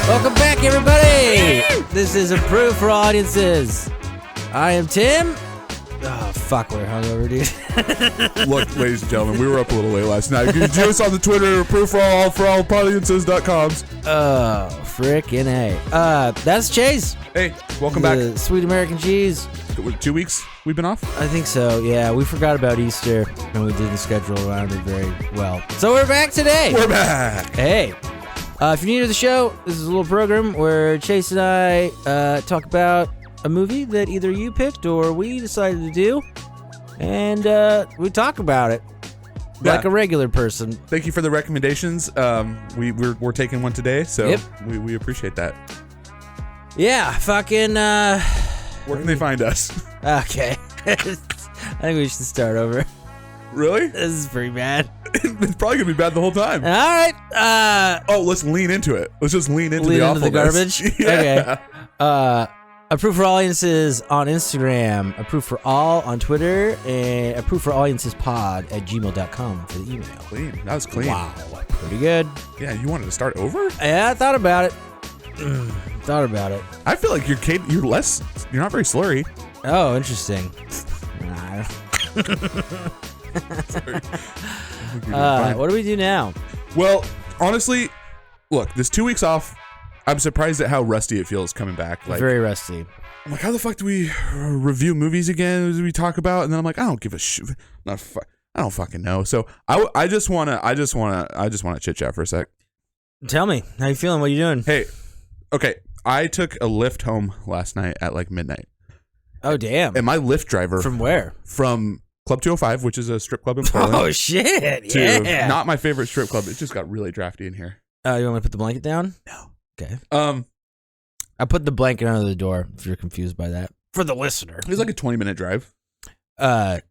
Welcome back, everybody. This is Approved for Audiences. I am Tim. Oh, fuck, we're hungover, dude. Look, ladies and gentlemen, we were up a little late last night. You can join us on the Twitter, Approved for all audiences.com. Oh, frickin' A. That's Chase. Hey, welcome back. Sweet American cheese. 2 weeks we've been off? I think so, yeah. We forgot about Easter, and we didn't schedule around it very well. So we're back today. We're back. Hey. If you're new to the show, this is a little program where Chase and I talk about a movie that either you picked or we decided to do, and we talk about it like a regular person. Thank you for the recommendations. We're taking one today, so yep. we appreciate that. Yeah, fucking... Where can they find us? Okay. I think we should start over. Really? This is pretty bad. It's probably going to be bad the whole time. All right. Let's lean into it. Let's just lean into the garbage? Yeah. Okay. Approved for Audiences on Instagram, Approved for All on Twitter, and Approved for Audiences Pod at gmail.com for the email. Clean. That was clean. Wow. Pretty good. Yeah, you wanted to start over? Yeah, I thought about it. I feel like you're not very slurry. Oh, interesting. What do we do now? Well, honestly, look, this 2 weeks off, I'm surprised at how rusty it feels coming back. Like, very rusty. I'm like, how the fuck do we review movies again? Do we talk about? And then I'm like, I don't give a shit. I don't fucking know. So I just wanna chit chat for a sec. Tell me, how you feeling? What are you doing? Hey, okay, I took a Lyft home last night at like midnight. Oh damn! And my Lyft driver from where? From Club 205, which is a strip club in Portland. Oh shit! Yeah. Not my favorite strip club. It just got really drafty in here. Oh, you want me to put the blanket down? No. Okay. I put the blanket under the door. If you're confused by that, for the listener, it was like a 20-minute drive. Lyft.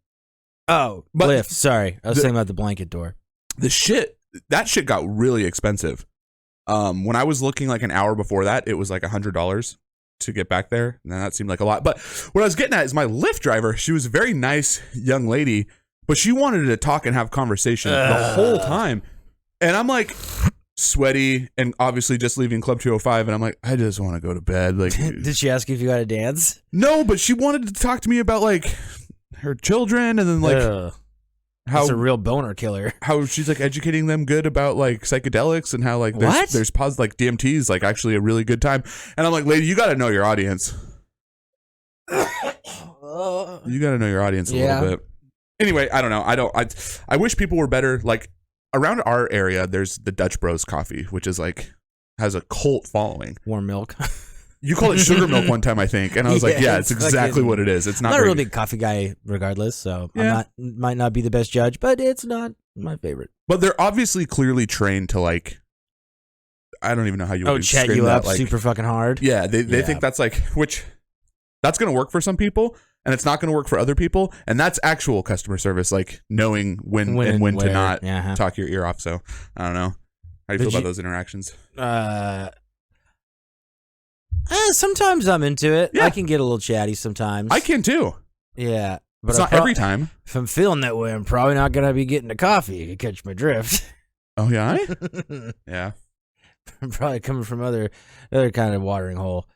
Sorry, I was saying about the blanket door. That shit got really expensive. When I was looking like an hour before that, it was like $100 to get back there, and that seemed like a lot. But what I was getting at is my Lyft driver. She was a very nice young lady, but she wanted to talk and have conversation the whole time, and I'm like sweaty and obviously just leaving Club 205, and I'm like, I just want to go to bed. Like, did she ask you if you got to dance? No, but she wanted to talk to me about like her children, and then like how it's a real boner killer. How she's like educating them good about like psychedelics and how like there's like DMT is like actually a really good time. And I'm like, lady, you got to know your audience. You got to know your audience a little bit. Anyway, I don't know. I wish people were better. Like around our area, there's the Dutch Bros coffee, which is like has a cult following. Warm milk. You call it sugar milk one time, I think, and I was like, "Yeah, it's exactly what it is." It's not. I'm not a real big coffee guy, regardless. So might not be the best judge, but it's not my favorite. But they're obviously clearly trained to like. I don't even know how you would chat you up like, super fucking hard. Yeah, they think that's like that's gonna work for some people, and it's not gonna work for other people, and that's actual customer service, like knowing when to not talk your ear off. So I don't know. How do you feel about those interactions? Sometimes I'm into it. Yeah. I can get a little chatty sometimes. I can too. Yeah. But it's not every time. If I'm feeling that way, I'm probably not going to be getting a coffee. You can catch my drift. Oh, yeah? Yeah. I'm probably coming from other kind of watering hole.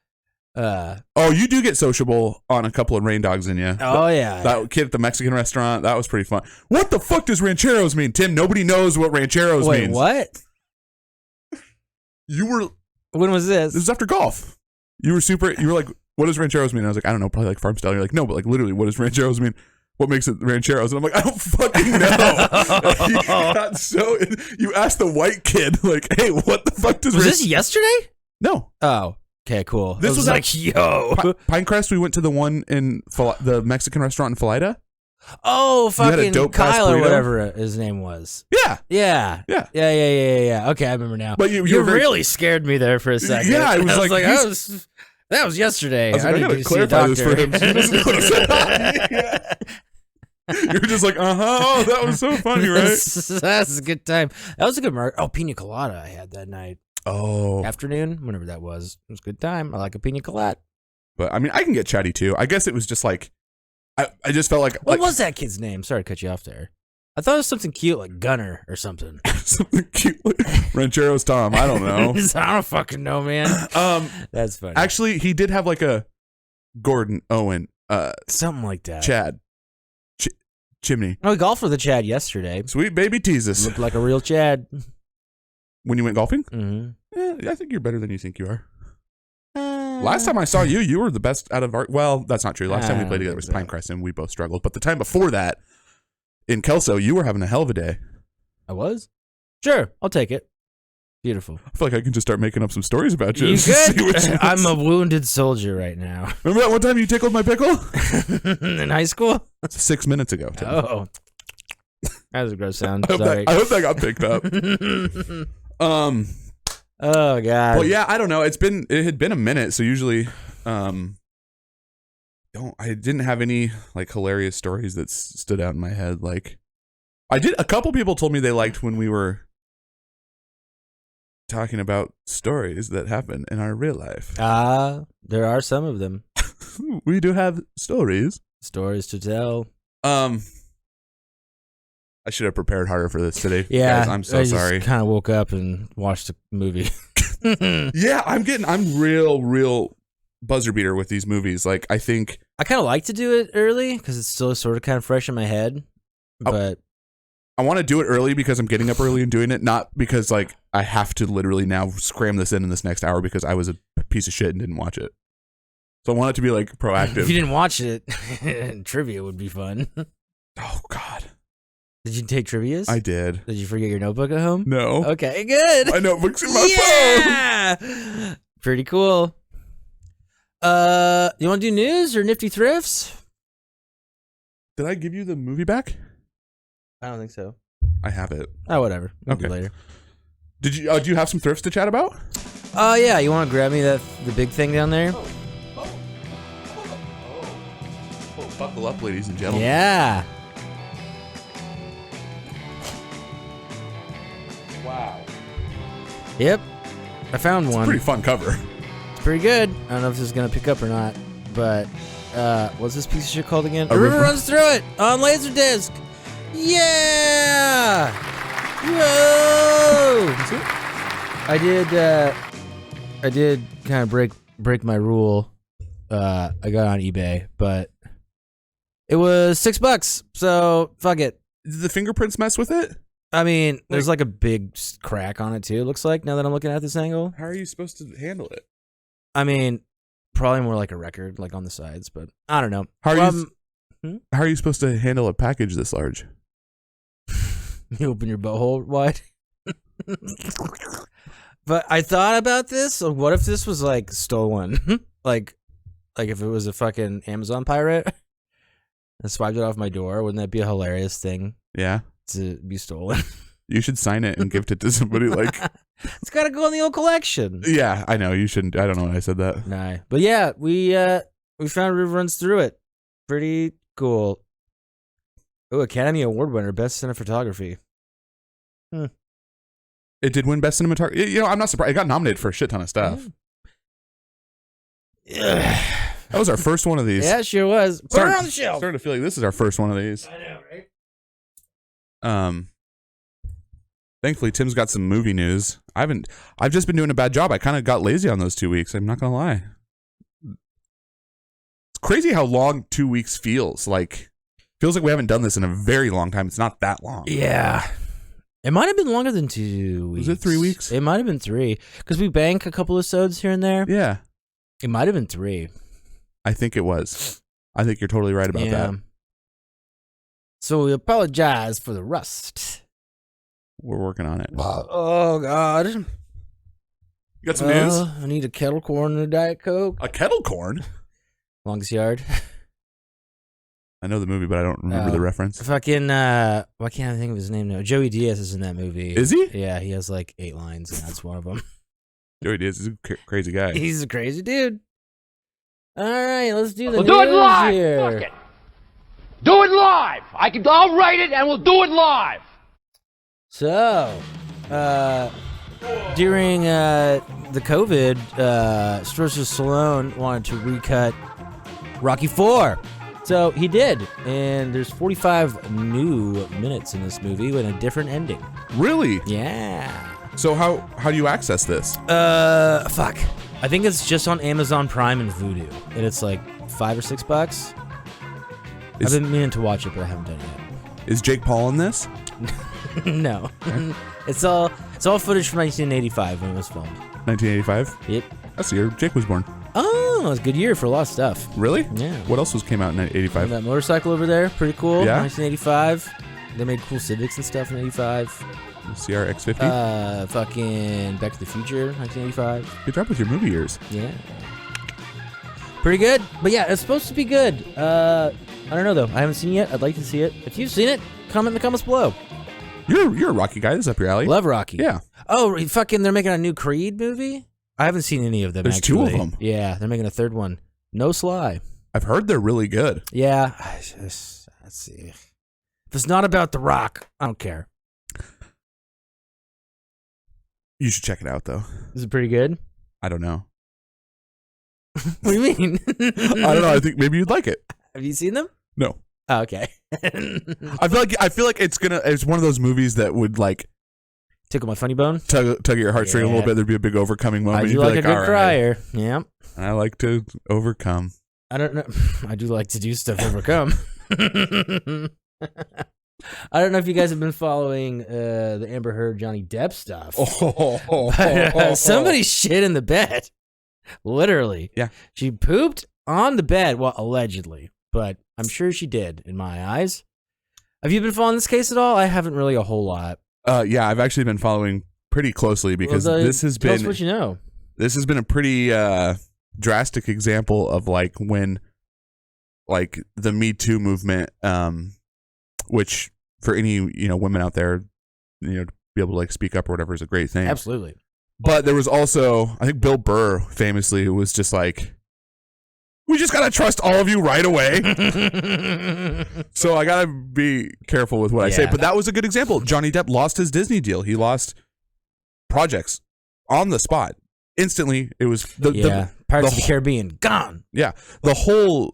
You do get sociable on a couple of rain dogs in you. Oh, yeah. That kid at the Mexican restaurant, that was pretty fun. What the fuck does rancheros mean, Tim? Nobody knows what rancheros means. Wait, what? When was this? This was after golf. You were like, what does rancheros mean? And I was like, I don't know, probably like farm style. You're like, no, but like literally, what does rancheros mean? What makes it rancheros? And I'm like, I don't fucking know. You asked the white kid, like, hey, what the fuck does Was this yesterday? No. Oh, okay, cool. This was like, yo. Pinecrest, we went to the one in the Mexican restaurant in Philida. Oh, fucking Kyle or whatever his name was. Yeah. Okay, I remember now. But you really scared me there for a second. Yeah, I was like that was yesterday. I gotta clarify this for him. You're just like, oh, that was so funny, right? That's a good time. That was a good mark. Oh, pina colada I had that night. Oh. Afternoon, whenever that was. It was a good time. I like a pina colada. But I mean, I can get chatty too. I guess it was just like, I just felt like. What was that kid's name? Sorry to cut you off there. I thought it was something cute like Gunner or something. Something cute like Ranchero's Tom. I don't know. I don't fucking know, man. That's funny. Actually, he did have like a Gordon, Owen, something like that. Chad, Chimney. Oh, we golfed with a Chad yesterday. Sweet baby teases. Looked like a real Chad. When you went golfing? Mm-hmm. I think you're better than you think you are. Last time I saw you, you were the best out of our. Well, that's not true. Last time we played together was Pinecrest, and we both struggled. But the time before that, in Kelso, you were having a hell of a day. I was? Sure, I'll take it. Beautiful. I feel like I can just start making up some stories about you. You good? I'm a wounded soldier right now. Remember that one time you tickled my pickle? In high school? 6 minutes ago. Tim. Oh. That was a gross sound. I Sorry. hope that got picked up. Oh god. Well, yeah, I don't know. It had been a minute, so usually, I didn't have any like hilarious stories that stood out in my head. Like, I did. A couple people told me they liked when we were talking about stories that happen in our real life. There are some of them. We do have stories. Stories to tell. I should have prepared harder for this today. Yeah, guys, I'm so sorry. I kind of woke up and watched the movie. Yeah, I'm real buzzer beater with these movies. Like, I think I kind of like to do it early because it's still sort of kind of fresh in my head. But I want to do it early because I'm getting up early and doing it, not because like I have to literally now cram this in this next hour because I was a piece of shit and didn't watch it. So I want it to be like proactive. If you didn't watch it, trivia would be fun. Oh God. Did you take trivias? I did. Did you forget your notebook at home? No. Okay, good. My notebook's in my phone. Pretty cool. You want to do news or nifty thrifts? Did I give you the movie back? I don't think so. I have it. Oh, whatever. We'll do Okay. later. Did you? Do you have some thrifts to chat about? Yeah. You want to grab me the big thing down there? Oh, buckle up, ladies and gentlemen. Yeah. Wow. Yep. I found one. Pretty fun cover. It's pretty good. I don't know if this is gonna pick up or not, but what's this piece of shit called again? A A River River? Runs Through It on Laserdisc. Yeah. Whoa. I did kind of break my rule. I got on eBay, but it was $6, so fuck it. Did the fingerprints mess with it? I mean, there's like a big crack on it too. It looks like now that I'm looking at this angle. How are you supposed to handle it? I mean, probably more like a record, like on the sides, but I don't know. How are you supposed to handle a package this large? You open your butthole wide. But I thought about this. So what if this was like stolen? like if it was a fucking Amazon pirate and swiped it off my door, wouldn't that be a hilarious thing Yeah. to be stolen? You should sign it and gift it to somebody like... It's got to go in the old collection. Yeah, I know. You shouldn't. I don't know why I said that. Nah. But yeah, we found River Runs Through It. Pretty cool. Oh, Academy Award winner, Best Cinematography. It did win Best Cinematography. You know, I'm not surprised. It got nominated for a shit ton of stuff. Yeah. That was our first one of these. Yeah, it sure was. Put her on the shelf. Starting to feel like this is our first one of these. I know, right? Thankfully, Tim's got some movie news. I've just been doing a bad job. I kind of got lazy on those 2 weeks. I'm not gonna lie. It's crazy how long 2 weeks feels like. Feels like we haven't done this in a very long time. It's not that long. Yeah. It might have been longer than 2 weeks. Was it 3 weeks? It might have been 3. Because we bank a couple of sods here and there. Yeah. It might have been 3. I think it was. I think you're totally right about that. So we apologize for the rust. We're working on it. Oh, God. You got some news? I need a kettle corn and a Diet Coke. A kettle corn? Longest Yard. I know the movie, but I don't remember the reference. Fucking, why can't I think of his name now? Joey Diaz is in that movie. Is he? Yeah, he has like 8 lines, and that's one of them. Joey Diaz is a crazy guy. He's a crazy dude. All right, let's do the We'll do it news live. here. Fuck it. Do it live. I'll write it and we'll do it live. So, during the COVID, Sylvester Stallone wanted to recut Rocky IV. So he did, and there's 45 new minutes in this movie with a different ending. Really? Yeah. So how do you access this? Fuck. I think it's just on Amazon Prime and Vudu, and it's like $5 or $6. I've been meaning to watch it, but I haven't done it yet. Is Jake Paul in this? No. It's all footage from 1985 when it was filmed. 1985? Yep. That's the year Jake was born. Oh, it was a good year for a lot of stuff. Really? Yeah. What else came out in 1985? That motorcycle over there, pretty cool. Yeah. 1985. They made cool Civics and stuff in 85. CRX-50? Fucking Back to the Future, 1985. Good job with your movie years. Yeah. Pretty good. But yeah, it's supposed to be good. I don't know though. I haven't seen it yet. I'd like to see it. If you've seen it, comment in the comments below. You're a Rocky guy. This is up your alley. Love Rocky. Yeah. Oh, fucking! They're making a new Creed movie. I haven't seen any of them. There's actually. 2 of them. Yeah, they're making a third one. No Sly. I've heard they're really good. Yeah. Let's see. If it's not about The Rock, I don't care. You should check it out, though. Is it pretty good? I don't know. What do you mean? I don't know. I think maybe you'd like it. Have you seen them? No. Oh, okay. I feel like it's one of those movies that would like Tickle my funny bone. Tug at your heartstring a little bit. There'd be a big overcoming moment. I do You'd like be a good all right. crier. Yeah. I like to overcome. I don't know. I do like to do stuff to overcome. I don't know if you guys have been following the Amber Heard Johnny Depp stuff. But, somebody shit in the bed. Literally. Yeah. She pooped on the bed. Well, allegedly. But I'm sure she did, in my eyes. Have you been following this case at all? I haven't really a whole lot. Yeah, I've actually been following pretty closely because this has tell been us what you know. This has been a pretty drastic example of like when like the Me Too movement, which for any women out there, to be able to like speak up or whatever is a great thing. Absolutely. But there was also, I think Bill Burr famously was just like, we just gotta trust all of you right away. So I gotta be careful with what I say. But that was a good example. Johnny Depp lost his Disney deal. He lost projects on the spot. Instantly, it was Pirates of the Caribbean gone. Yeah, the whole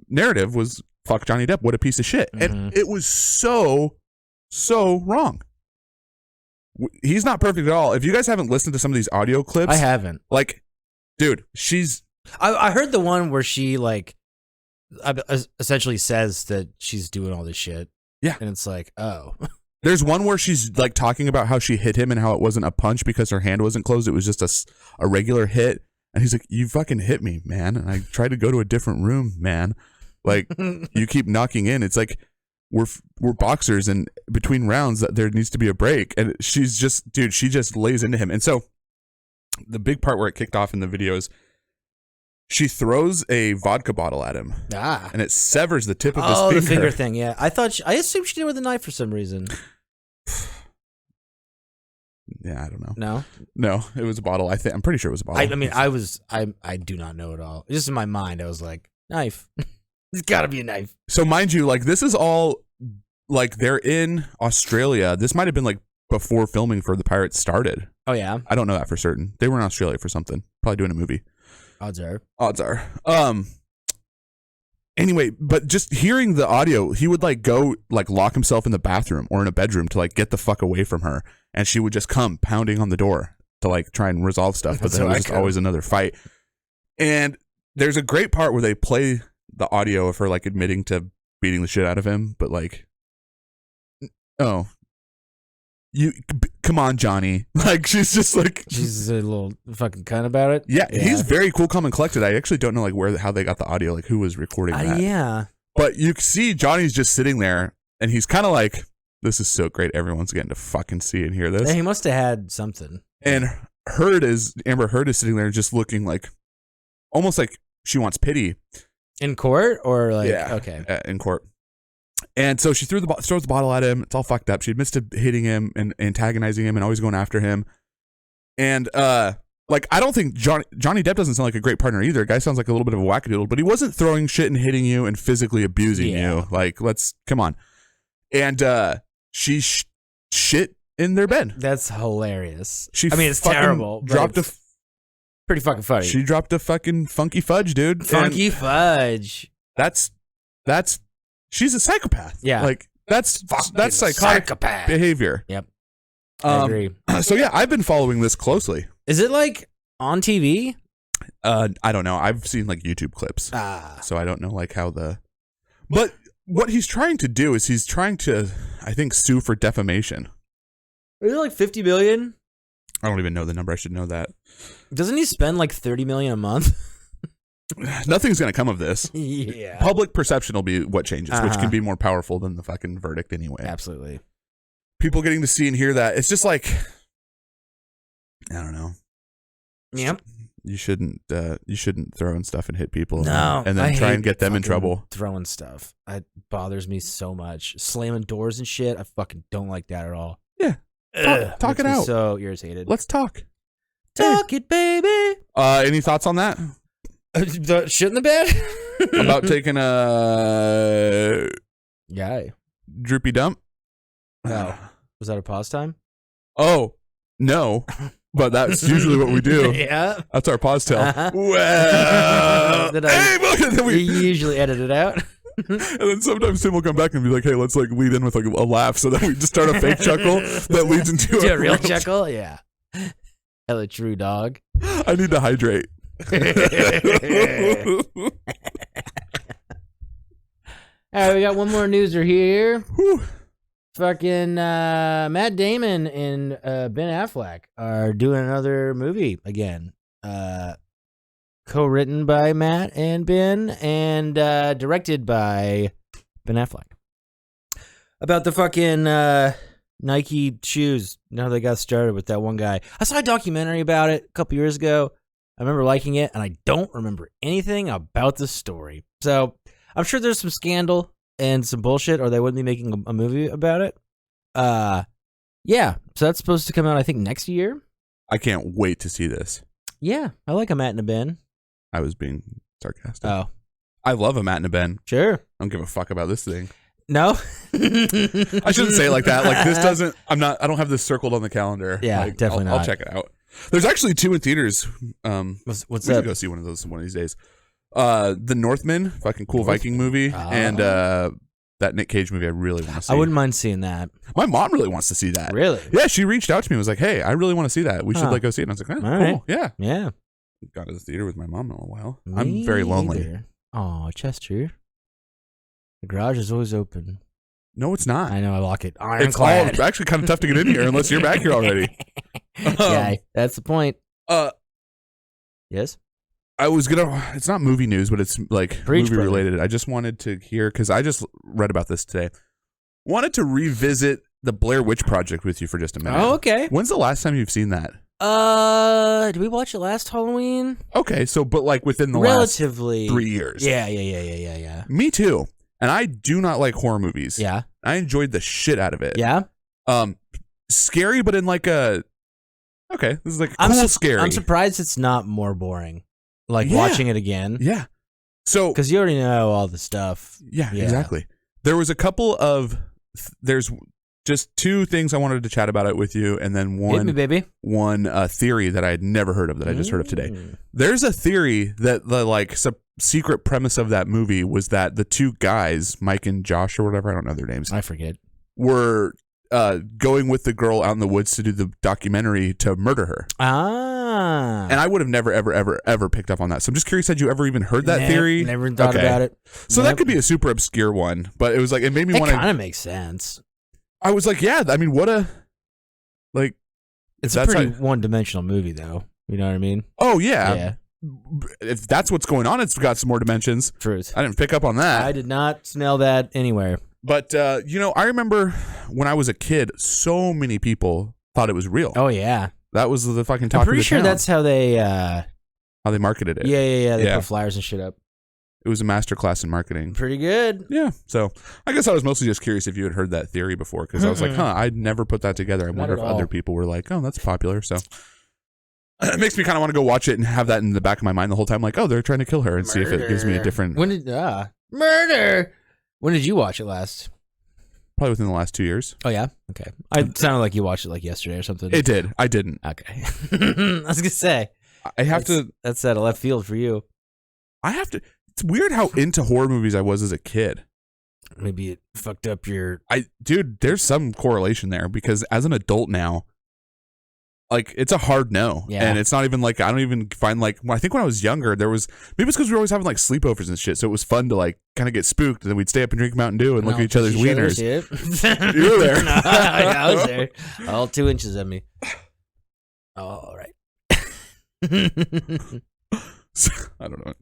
narrative was fuck Johnny Depp. What a piece of shit, and it was so wrong. He's not perfect at all. If you guys haven't listened to some of these audio clips, I haven't. Like, dude, I heard the one where she like essentially says that she's doing all this shit. Yeah, and it's like, oh. There's one where she's like talking about how she hit him and how it wasn't a punch because her hand wasn't closed. It was just a regular hit. And he's like, you fucking hit me, man. And I tried to go to a different room, man. Like, you keep knocking in. It's like, we're boxers, and between rounds there needs to be a break. And she's just, dude, she just lays into him. And so the big part where it kicked off in the video is she throws a vodka bottle at him. And it severs the tip of his finger. Oh, the finger thing, yeah. I assumed she did it with a knife for some reason. Yeah, I don't know. No, it was a bottle. I'm pretty sure it was a bottle. I do not know at all. Just in my mind, I was like, knife. It's got to be a knife. So mind you, like this is all like they're in Australia. This might have been like before filming for the Pirates started. Oh yeah, I don't know that for certain. They were in Australia for something, probably doing a movie. Odds are. Anyway, but just hearing the audio, he would like go like lock himself in the bathroom or in a bedroom to like get the fuck away from her, and she would just come pounding on the door to like try and resolve stuff. But then it was just always another fight. And there's a great part where they play the audio of her like admitting to beating the shit out of him, but like, oh, you come on, Johnny. Like she's just like she's a little fucking cunt about it. Yeah, he's very cool, calm, and collected. I actually don't know like how they got the audio, like who was recording that. Yeah, but you see Johnny's just sitting there, and he's kind of like, "This is so great. Everyone's getting to fucking see and hear this." Yeah, he must have had something. And Amber Heard is sitting there, just looking like, almost like she wants pity. In court or like okay, in court. And so she throws the bottle at him. It's all fucked up. She admits to hitting him and antagonizing him and always going after him. And like I don't think Johnny Depp doesn't sound like a great partner either. Guy sounds like a little bit of a wackadoodle, but he wasn't throwing shit and hitting you and physically abusing you. Like come on. And she shit in their bed. That's hilarious. She I mean, it's fucking terrible. but Dropped it's pretty fucking funny. She dropped a fucking funky fudge, dude. Funky And fudge. That's she's a psychopath. Yeah. Like that's psychotic psychopath behavior. Yep. I agree. So yeah, I've been following this closely. Is it like on TV? I don't know. I've seen like YouTube clips. So I don't know like how but what he's trying to do is he's trying to, I think, sue for defamation. Is it like 50 million? I don't even know the number. I should know that. Doesn't he spend like 30 million a month? Nothing's going to come of this. Yeah. Public perception will be what changes, which can be more powerful than the fucking verdict anyway. Absolutely. People getting to see and hear that. It's just like, I don't know. Yep. You shouldn't throw in stuff and hit people No, and then I try hate and get them in fucking trouble. Throwing stuff. It bothers me so much. Slamming doors and shit. I fucking don't like that at all. Yeah. Talk it Makes me out. So irritated. Let's talk. Talk it, baby. Any thoughts on that? The shit in the bed? About taking a Yeah. droopy dump? No. Was that a pause time? Oh, no. But that's usually what we do. Yeah. That's our pause tell. Uh-huh. Well, Did hey, look at You usually edit it out. And then sometimes Tim will come back and be like, hey, let's like lead in with like a laugh so that we just start a fake chuckle that leads into Do a real chuckle? Yeah. Hella true, dog. I need to hydrate. All right, we got one more newser here. Whew. Fucking Matt Damon and Ben Affleck are doing another movie again. Co-written by Matt and Ben and directed by Ben Affleck. About the fucking Nike shoes. How they got started with that one guy. I saw a documentary about it a couple years ago. I remember liking it, and I don't remember anything about the story. So I'm sure there's some scandal and some bullshit, or they wouldn't be making a movie about it. Yeah. So that's supposed to come out, I think, next year. I can't wait to see this. Yeah, I like a Matt and a Ben. I was being sarcastic. Oh, I love a Matt and a Ben. sure. I don't give a fuck about this thing. No, I shouldn't say it like that. Like this doesn't. I don't have this circled on the calendar. Yeah, like, definitely I'll not. check it out. There's actually 2 in theaters. What's We that? should go see one of those one of these days. The Northman, fucking cool Viking movie, and that Nick Cage movie I really want to see. I wouldn't mind seeing that. My mom really wants to see that. Really? Yeah, she reached out to me and was like, hey, I really want to see that. We should like go see it. And I was like, cool. right. Yeah. Yeah. Gone to the theater with my mom in a while. Me I'm very lonely. either. Oh, Chester. The garage is always open. No, it's not. I know. I lock it. It's actually kind of tough to get in here unless you're back here already. Yeah, that's the point. Yes? I was gonna. It's not movie news, but it's like Preach, movie brother. related. I just wanted to hear because I just read about this today. Wanted to revisit the Blair Witch Project with you for just a minute. Oh, okay. When's the last time you've seen that? Did we watch it last Halloween? Okay, so but like within the Relatively. last 3 years. Yeah. Me too. And I do not like horror movies. Yeah. I enjoyed the shit out of it. Yeah. Scary, but in like a okay, this is like cool scary. I'm surprised it's not more boring. Like watching it again. Yeah. So Because you already know all the stuff. yeah, exactly. There was a couple of there's just 2 things I wanted to chat about it with you, and then Hit me, baby. one theory that I had never heard of that I just heard of today. There's a theory that the like secret premise of that movie was that the 2 guys, Mike and Josh or whatever, I don't know their names, I forget. were going with the girl out in the woods to do the documentary to murder her. Ah. And I would have never, ever picked up on that. So I'm just curious, had you ever even heard that theory? Never thought about it. So that could be a super obscure one, but it was like, it made me It want kind to. of makes sense. I was like, yeah, I mean, what a. Like. It's a pretty one-dimensional movie, though. You know what I mean? Oh, yeah. Yeah. If that's what's going on, it's got some more dimensions. Truth. I didn't pick up on that. I did not smell that anywhere. But, I remember when I was a kid, so many people thought it was real. Oh, yeah. That was the fucking talk I'm pretty of the sure town. that's how they... How they marketed it. Yeah. They Yeah. put flyers and shit up. It was a masterclass in marketing. Pretty good. Yeah. So I guess I was mostly just curious if you had heard that theory before, because I was like, I'd never put that together. I wonder if at all. other people were like, oh, that's popular. So it makes me kind of want to go watch it and have that in the back of my mind the whole time, like, oh, they're trying to kill her, and see if it gives me a different. When did... Murder! When did you watch it last? probably within the last 2 years. Oh yeah, okay. It sounded like you watched it like yesterday or something. It did. I didn't. Okay. I was gonna say. That's out of left field for you. I have to. It's weird how into horror movies I was as a kid. Maybe it fucked up your. Dude, there's some correlation there because as an adult now, like it's a hard no, and it's not even like I don't even find like. I think when I was younger, there was maybe it's because we were always having like sleepovers and shit, so it was fun to like kind of get spooked, and then we'd stay up and drink Mountain Dew and look at each other's wieners. You were there. No, I was there. All 2 inches of me. All right. I don't know.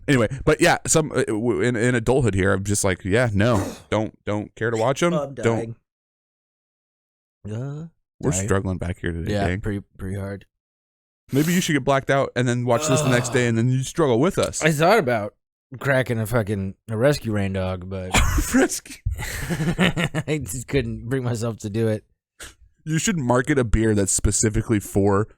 Anyway, but yeah, some in adulthood here, I'm just like, yeah, no, don't care to watch them. Don't. We're struggling back here today. Yeah, gang. pretty hard. Maybe you should get blacked out and then watch this the next day, and then you struggle with us. I thought about cracking a rescue rain dog, but rescue. I just couldn't bring myself to do it. You should market a beer that's specifically for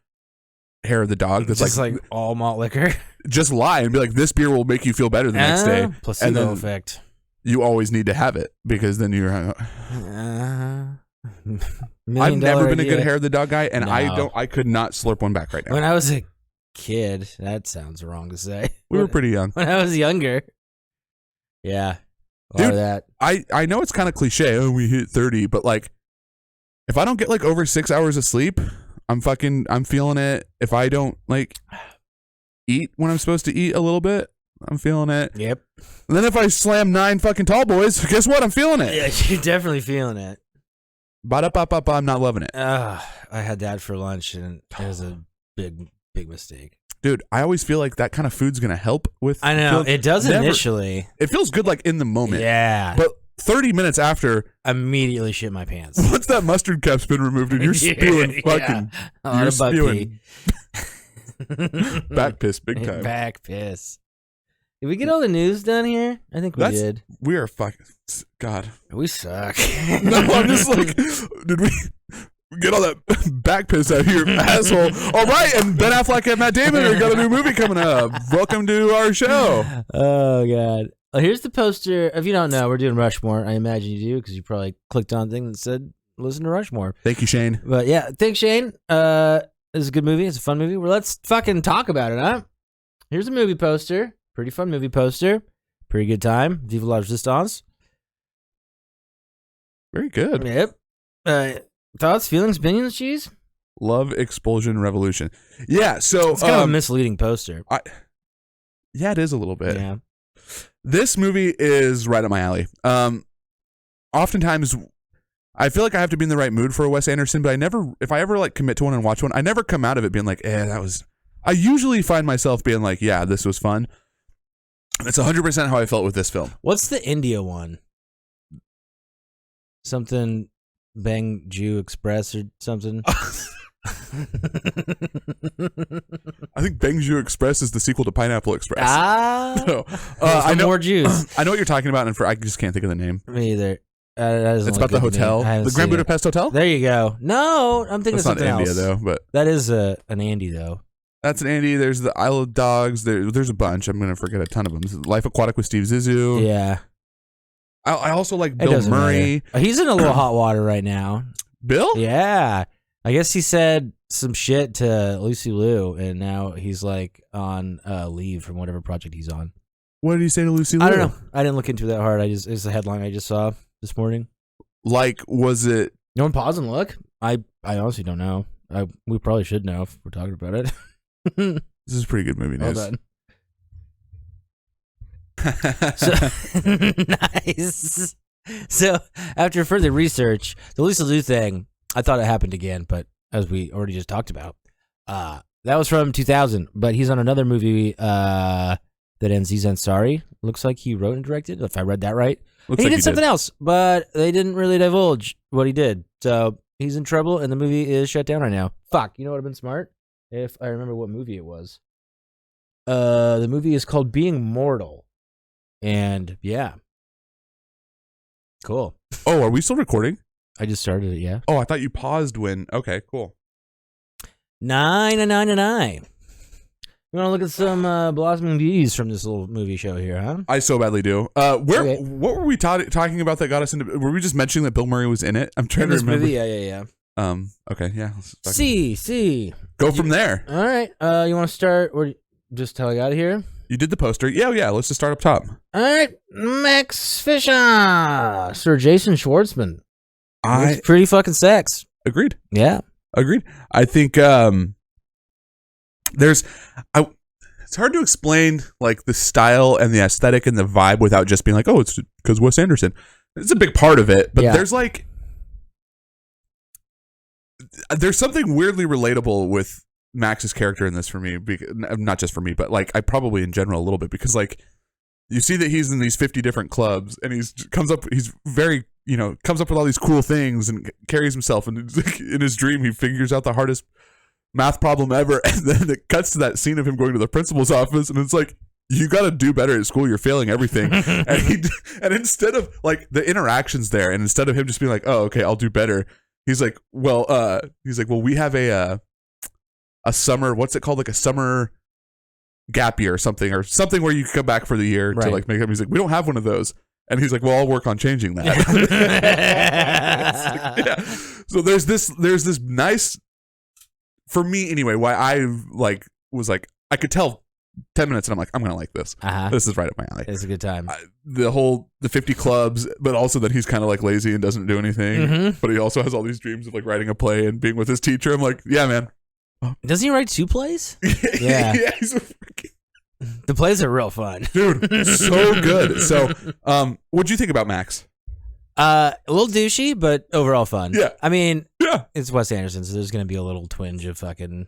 hair of the dog. That's just like all malt liquor. Just lie and be like, this beer will make you feel better the next day. Placebo effect. You always need to have it because then you're. I've never been a good hair of the dog guy, and No. I could not slurp one back right now. When I was a kid, that sounds wrong to say. We were pretty young. When I was younger, yeah, a lot of that. I know it's kind of cliche. Oh, we hit 30, but like, if I don't get like over 6 hours of sleep, I'm feeling it. If I don't like eat when I'm supposed to eat a little bit, I'm feeling it. Yep. And then if I slam 9 fucking tall boys, guess what? I'm feeling it. Yeah, you're definitely feeling it. Ba-da-ba-ba-ba, I'm not loving it. I had that for lunch, and it was a big mistake. Dude, I always feel like that kind of food's going to help with... I know, it does initially. It feels good like in the moment. Yeah. But 30 minutes after... Immediately shit my pants. Once that mustard cap's been removed and you're spewing fucking... Yeah. You're spewing... Back piss, big time. Back piss. Did we get all the news done here? I think we did. We are fucking... God. We suck. No, I'm just like... Did we... Get all that back piss out of your asshole. All right, and Ben Affleck and Matt Damon got a new movie coming up. Welcome to our show. Oh, God. Well, here's the poster. If you don't know, we're doing Rushmore. I imagine you do because you probably clicked on a thing that said, listen to Rushmore. Thank you, Shane. But yeah, thanks, Shane. This is a good movie. It's a fun movie. Well, let's fucking talk about it, huh? Here's a movie poster. Pretty fun movie poster. Pretty good time. Vive la Resistance. Very good. Yep. Thoughts, feelings, opinions, cheese? Love, expulsion, revolution. Yeah, so... It's kind of a misleading poster. Yeah, it is a little bit. Yeah. This movie is right up my alley. Oftentimes, I feel like I have to be in the right mood for a Wes Anderson, but if I ever like commit to one and watch one, I never come out of it being like, that was... I usually find myself being like, yeah, this was fun. That's 100% how I felt with this film. What's the India one? Something... Bang Jew Express or something. I think Bang Jew Express is the sequel to Pineapple Express. No, I know more Jews. I know what you're talking about, and I just can't think of the name. Me either. It's about the hotel, the Grand Budapest Hotel. There you go. No, I'm thinking that's of something not India else. though, but that is an Andy though. That's an Andy. There's the Isle of Dogs. There's a bunch. I'm gonna forget a ton of them. Life Aquatic with Steve Zissou. Yeah. I also like Bill Murray. Matter. He's in a little hot water right now. Bill? Yeah. I guess he said some shit to Lucy Liu, and now he's like on leave from whatever project he's on. What did he say to Lucy Liu? I don't know. I didn't look into that hard. It's the headline I just saw this morning. Like, was it? No one pause and look. I honestly don't know. We probably should know if we're talking about it. This is pretty good movie news. Well done. Nice. So after further research, the Lucy Liu thing, I thought it happened again, but as we already just talked about, that was from 2000. But he's on another movie that Aziz Ansari looks like he wrote and directed. If I read that right, he did something else, but they didn't really divulge what he did. So he's in trouble, and the movie is shut down right now. Fuck, you know what would have been smart if I remember what movie it was. The movie is called Being Mortal. And yeah. Cool. Oh, are we still recording? I just started it, yeah. Oh, I thought you paused when... Okay, cool. 9. You want to look at some blossoming beauties from this little movie show here, huh? I so badly do. What were we talking about that got us into? Were we just mentioning that Bill Murray was in it? I'm trying to remember. Movie? Yeah. Okay, yeah. See. Go from there. All right. You want to start or just tell you out of here? You did the poster. Yeah. Let's just start up top. All right. Max Fisher. Sir Jason Schwartzman. Looks pretty fucking sex. Agreed. Yeah. Agreed. I think it's hard to explain like the style and the aesthetic and the vibe without just being like, oh, it's because Wes Anderson. It's a big part of it, but there's something weirdly relatable with Max's character in this for me, not just for me, but like I probably in general a little bit, because like you see that he's in these 50 different clubs and he's comes up with all these cool things and carries himself, and in his dream he figures out the hardest math problem ever, and then it cuts to that scene of him going to the principal's office, and it's like, you got to do better at school, you're failing everything. and instead of like the interactions there, and instead of him just being like, oh, okay, I'll do better, he's like, well, we have a summer, what's it called, like a summer gap year or something where you come back for the year to like make up. He's like, we don't have one of those. And he's like, well, I'll work on changing that. Yeah. So there's this nice, for me anyway, why I like was like, I could tell 10 minutes and I'm like, I'm gonna like this. This is right up my alley. It's a good time. The 50 clubs, but also that he's kind of like lazy and doesn't do anything, but he also has all these dreams of like writing a play and being with his teacher. I'm like, yeah, man. Doesn't he write 2 plays? Yeah. He's a freaking... The plays are real fun, dude. So good. So what'd you think about Max? A little douchey, but overall fun. Yeah. I mean, it's Wes Anderson, so there's gonna be a little twinge of fucking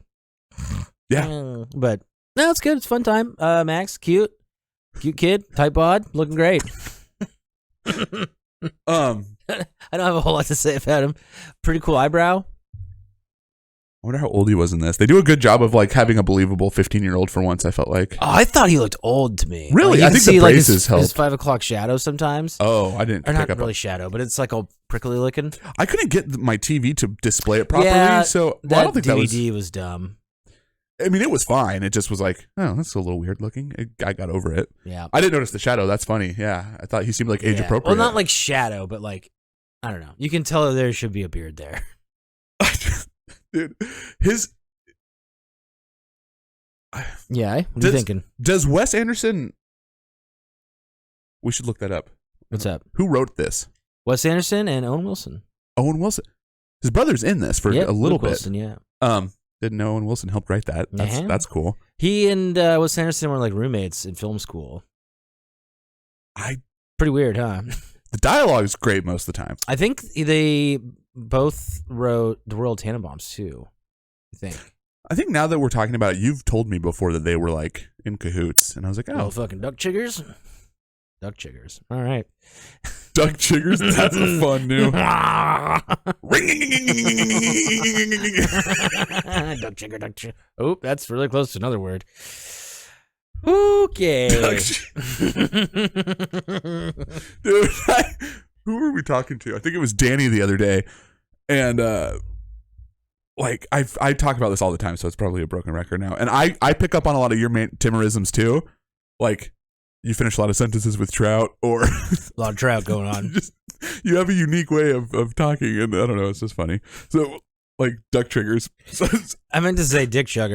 but no, it's good. It's a fun time. Max, cute kid, tight bod, looking great. I don't have a whole lot to say about him. Pretty cool eyebrow. I wonder how old he was in this. They do a good job of like having a believable 15-year-old for once, I felt like. Oh, I thought he looked old to me. Really? Like, I think the braces help. His 5 o'clock shadow sometimes. Oh, I didn't. Or not really shadow, but it's like all prickly looking. I couldn't get my TV to display it properly, so I don't think DVD was dumb. I mean, it was fine. It just was like, oh, that's a little weird looking. I got over it. Yeah. I didn't notice the shadow. That's funny. Yeah. I thought he seemed like age appropriate. Well, not like shadow, but like, I don't know. You can tell there should be a beard there. Dude, Yeah, what are you thinking? Does Wes Anderson... We should look that up. What's up? Who wrote this? Wes Anderson and Owen Wilson. Owen Wilson. His brother's in this for a little bit. Wilson, yeah. Didn't know Owen Wilson helped write that. That's cool. He and Wes Anderson were like roommates in film school. Pretty weird, huh? The dialogue is great most of the time. I think they both wrote The Royal Tenenbaums too. I think now that we're talking about it, you've told me before that they were like in cahoots, and I was like, oh, fucking duck chiggers. Duck chiggers. All right. Duck chiggers? That's a fun new. Duck chigger. Oh, that's really close to another word. Okay. Dude, who were we talking to? I think it was Danny the other day. And like I talk about this all the time, so it's probably a broken record now. And I pick up on a lot of your Timmerisms too. Like, you finish a lot of sentences with trout, or a lot of trout going on. You have a unique way of talking, and I don't know, it's just funny. So, like, duck triggers. I meant to say dick chugger,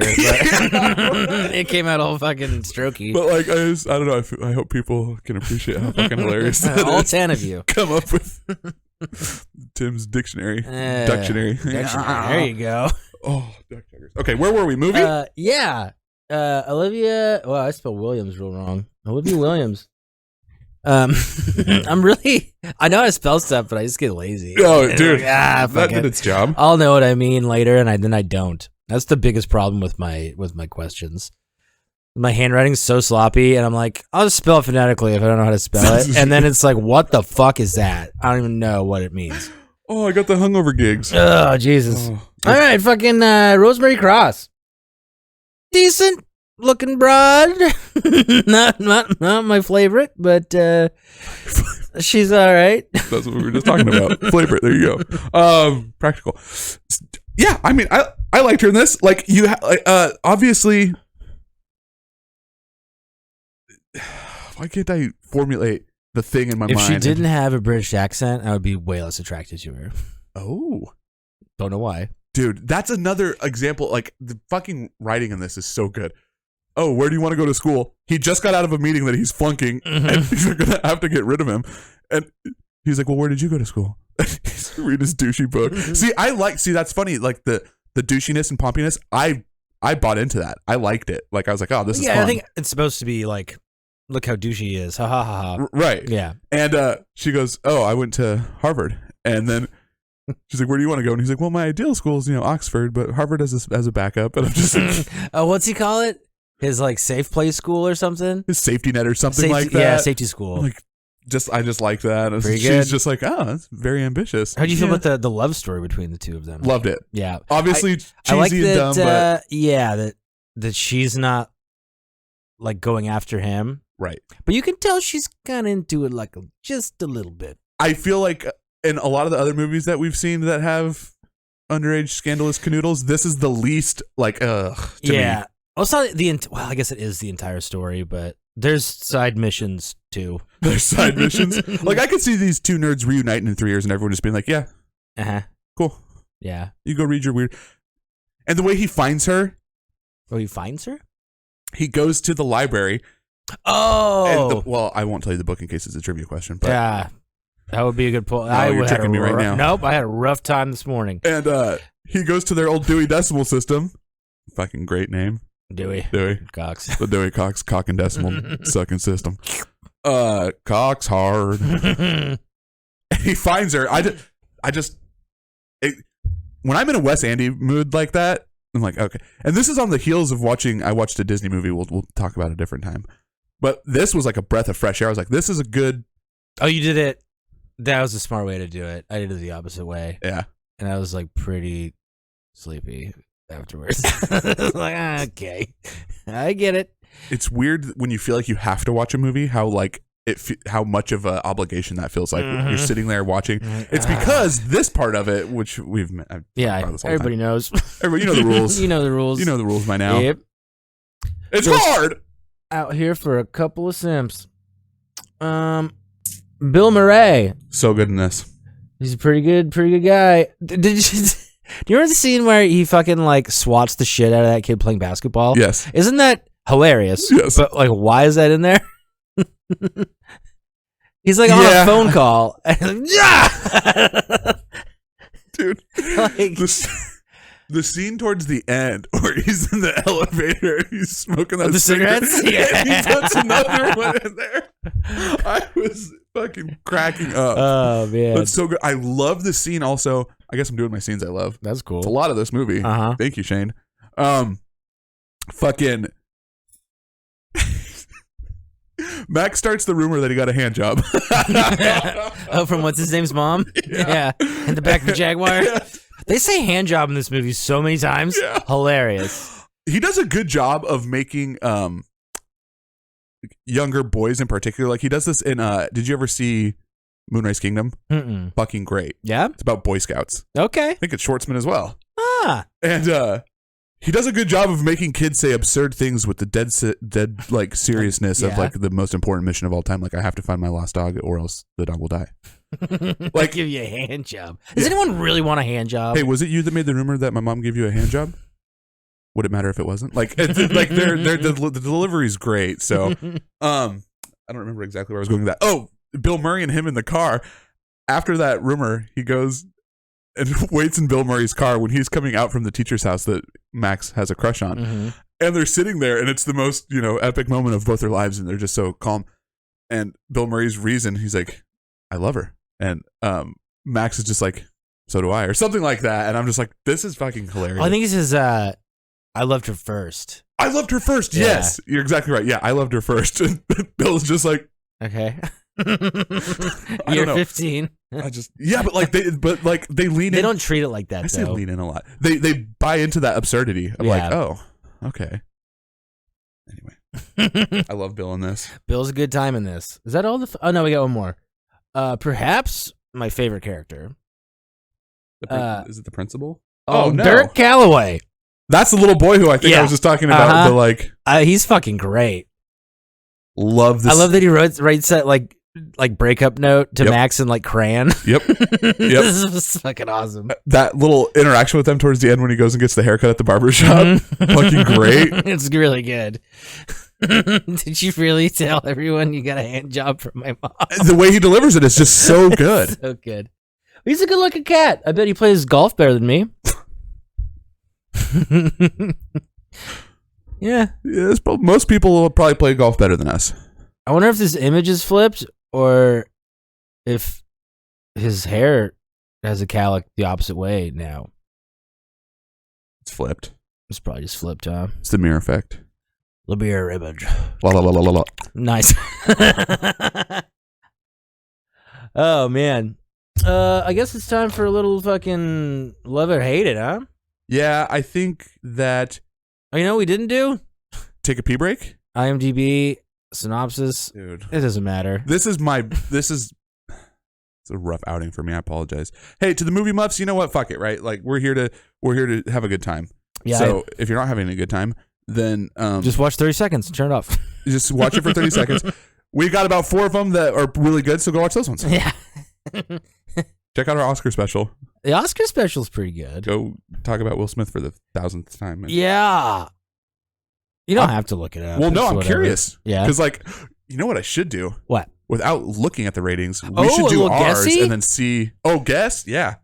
but it came out all fucking strokey. But like, I don't know. I hope people can appreciate how fucking hilarious that all is. 10 of you Come up with Tim's dictionary. Ductionary. There you go. Oh, duck triggers. Okay, where were we? Movie? Yeah. Olivia. Well, I spelled Williams real wrong. Olivia Williams. I know how to spell stuff, but I just get lazy. Oh, dude, that did its job. I'll know what I mean later, and then I don't. That's the biggest problem with my questions. My handwriting's so sloppy, and I'm like, I'll just spell it phonetically if I don't know how to spell it, and then it's like, what the fuck is that? I don't even know what it means. Oh, I got the hungover gigs. Oh, Jesus. All right, fucking Rosemary Cross. Decent looking broad. not my favorite, but she's all right. That's what we were just talking about. Favorite. There you go. Practical. Yeah, I mean, I liked her in this. Like, obviously, Why can't I formulate the thing in my mind? If she didn't have a British accent, I would be way less attracted to her. Oh. Don't know why. Dude, that's another example. Like, the fucking writing in this is so good. Oh, where do you want to go to school? He just got out of a meeting that he's flunking, and he's going to have to get rid of him. And he's like, well, where did you go to school? He's read his douchey book. See, that's funny. Like, the douchiness and pompiness, I bought into that. I liked it. Like, I was like, oh, this is fun. I think it's supposed to be like, look how douchey he is. Ha ha ha ha. Right. Yeah. And she goes, oh, I went to Harvard. And then she's like, where do you want to go? And he's like, well, my ideal school is, Oxford, but Harvard as a backup. And I'm just like, what's he call it? His like safe play school or something? His safety net or something like that. Yeah, safety school. Like, I just like that. And she's good. just like, oh, that's very ambitious. How do you feel about the love story between the two of them? Loved it. Yeah. Obviously cheesy I like and that, dumb, but that she's not like going after him. right. But you can tell she's kind of into it like just a little bit. I feel like in a lot of the other movies that we've seen that have underage scandalous canoodles, this is the least like to me. Well, it's not well, I guess it is the entire story, but there's side missions too. There's side missions. Like, I could see these two nerds reuniting in 3 years and everyone just being like, yeah, cool. Yeah. You go read your weird. And the way he finds her. Oh, he finds her? He goes to the library. Oh. And well, I won't tell you the book in case it's a trivia question. But yeah. That would be a good point. You're tricking me right now. Nope, I had a rough time this morning. And he goes to their old Dewey Decimal System. Fucking great name. Dewey Cox. The Dewey Cox cock and decimal sucking system. Cox hard. He finds her. When I'm in a Wes Andy mood like that, I'm like, okay. And this is on the heels of I watched a Disney movie. We'll talk about it a different time. But this was like a breath of fresh air. I was like, this is a good. Oh, you did it. That was a smart way to do it. I did it the opposite way. Yeah. And I was like pretty sleepy afterwards. Like, okay, I get it. It's weird when you feel like you have to watch a movie, how like how much of an obligation that feels like. You're sitting there watching. It's because this part of it, which everybody knows. Everybody, you know the rules. You know the rules. You know the rules by now. Yep. It's hard. Out here for a couple of simps. Bill Murray. So good in this. He's a pretty good guy. Do you remember the scene where he fucking like swats the shit out of that kid playing basketball? Yes. Isn't that hilarious? Yes. But like, why is that in there? He's like on a phone call. And dude. Like, the scene towards the end where he's in the elevator, he's smoking the cigarettes. Yeah. And he puts another one in there. I was fucking cracking up. Oh man, that's so good. I love this scene. Also, I guess I'm doing my scenes I love. That's cool. It's a lot of this movie. Thank you, Shane. Fucking Max starts the rumor that he got a hand job. Oh, from what's his name's mom? Yeah. In the back of the Jaguar. Yeah. They say hand job in this movie so many times. Yeah. Hilarious. He does a good job of making younger boys in particular. Like, he does this in did you ever see Moonrise Kingdom? Mm-mm. Fucking great. Yeah. It's about Boy Scouts. Okay. I think it's Schwartzman as well. And he does a good job of making kids say absurd things with the dead like seriousness of like the most important mission of all time. Like, I have to find my lost dog or else the dog will die. Like, give you a hand job. Does anyone really want a hand job? Hey, was it you that made the rumor that my mom gave you a hand job? Would it matter if it wasn't? Like, the delivery's great. So, I don't remember exactly where I was going with that. Oh, Bill Murray and him in the car. After that rumor, he goes and waits in Bill Murray's car when he's coming out from the teacher's house that Max has a crush on. Mm-hmm. And they're sitting there, and it's the most, epic moment of both their lives, and they're just so calm. And Bill Murray's reason, he's like, I love her. And Max is just like, so do I, or something like that. And I'm just like, this is fucking hilarious. Well, I think he says, I loved her first. I loved her first. Yeah. Yes, you're exactly right. Yeah, I loved her first. And Bill's just like, okay. You're 15. But they lean in. They don't treat it like that. I say lean in a lot. They buy into that absurdity. I'm like, oh, okay. Anyway, I love Bill in this. Bill's a good time in this. Is that all? Oh no, we got one more. Perhaps my favorite character. Is it the principal? Oh no, Dirk Calloway. That's the little boy who I think I was just talking about. He's fucking great. Love this. I love that he writes that like breakup note to Max in like crayon. Yep. This is fucking awesome. That little interaction with them towards the end when he goes and gets the haircut at the barbershop. Fucking great. It's really good. Did you really tell everyone you got a hand job from my mom? The way he delivers it is just so good. So good. He's a good looking cat. I bet he plays golf better than me. Yeah. Most people will probably play golf better than us. I wonder if this image is flipped or if his hair has a cowlick the opposite way now. It's flipped. It's probably just flipped, huh? It's the mirror effect. The mirror image. La la la la la. Nice. Oh, man. I guess it's time for a little fucking love it or hate it, huh? Yeah, I think that... Oh, you know what we didn't do? Take a pee break? IMDb, synopsis. Dude. It doesn't matter. It's a rough outing for me. I apologize. Hey, to the movie muffs, you know what? Fuck it, right? Like, we're here to have a good time. Yeah. So if you're not having a good time, then... just watch 30 seconds and turn it off. Just watch it for 30 seconds. We got about 4 of them that are really good, so go watch those ones. Yeah. Check out our Oscar special. The Oscar special's pretty good. Go talk about Will Smith for the 1000th time. Yeah. You don't have to look it up. Well, no, It's I'm whatever. curious. Yeah. Because, like, you know what I should do? What? Without looking at the ratings, we Oh, should a do little ours guessy? and then see. Oh, guess? Yeah.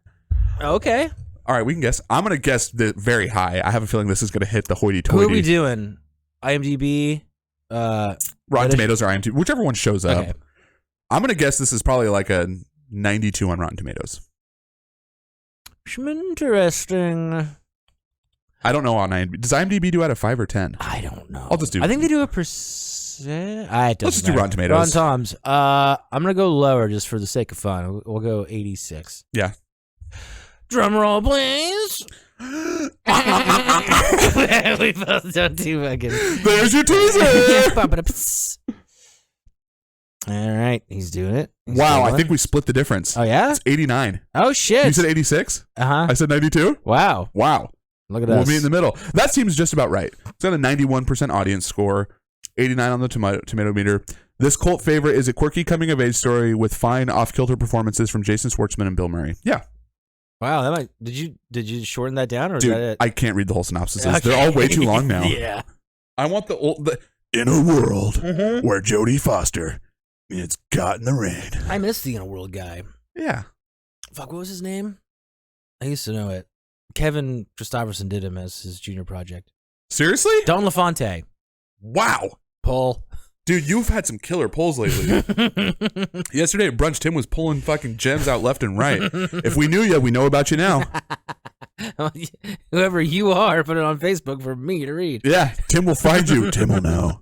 Okay. All right, we can guess. I'm going to guess the very high. I have a feeling this is going to hit the hoity-toity. Who are we doing? IMDb? Rotten Tomatoes or IMDb, whichever one shows up. Okay. I'm going to guess this is probably like a 92 on Rotten Tomatoes. Interesting. I don't know on IMDb. Does IMDb do out of 5 or 10? I don't know. I'll just do. I think they do a percent. Let's just do Rotten Tomatoes. Rotten Toms. I'm gonna go lower just for the sake of fun. We'll go 86. Yeah. Drum roll, please. We both don't do fucking. There's your teaser. All right, he's doing it. Wow, I think we split the difference. Oh yeah. It's 89. Oh shit. You said 86? Uh-huh. I said 92? Wow. Wow. Look at We'll us. meet in the middle. That seems just about right. It's got a 91% audience score, 89 on the tomato meter. This cult favorite is a quirky coming-of-age story with fine off-kilter performances from Jason Schwartzman and Bill Murray. Yeah. Wow, that might. Did you shorten that down, or Dude, is that it? I can't read the whole synopsis. Okay. They're all way too long now. Yeah. I want in a world where Jodie Foster gets caught in the rain. I miss the Inner guy. Yeah. Fuck, what was his name? I used to know it. Kevin Christopherson did him as his junior project. Seriously? Don LaFontaine. Wow. Paul. Dude, you've had some killer pulls lately. Yesterday at brunch, Tim was pulling fucking gems out left and right. If we knew you, we know about you now. Whoever you are, put it on Facebook for me to read. Yeah, Tim will find you. Tim will know.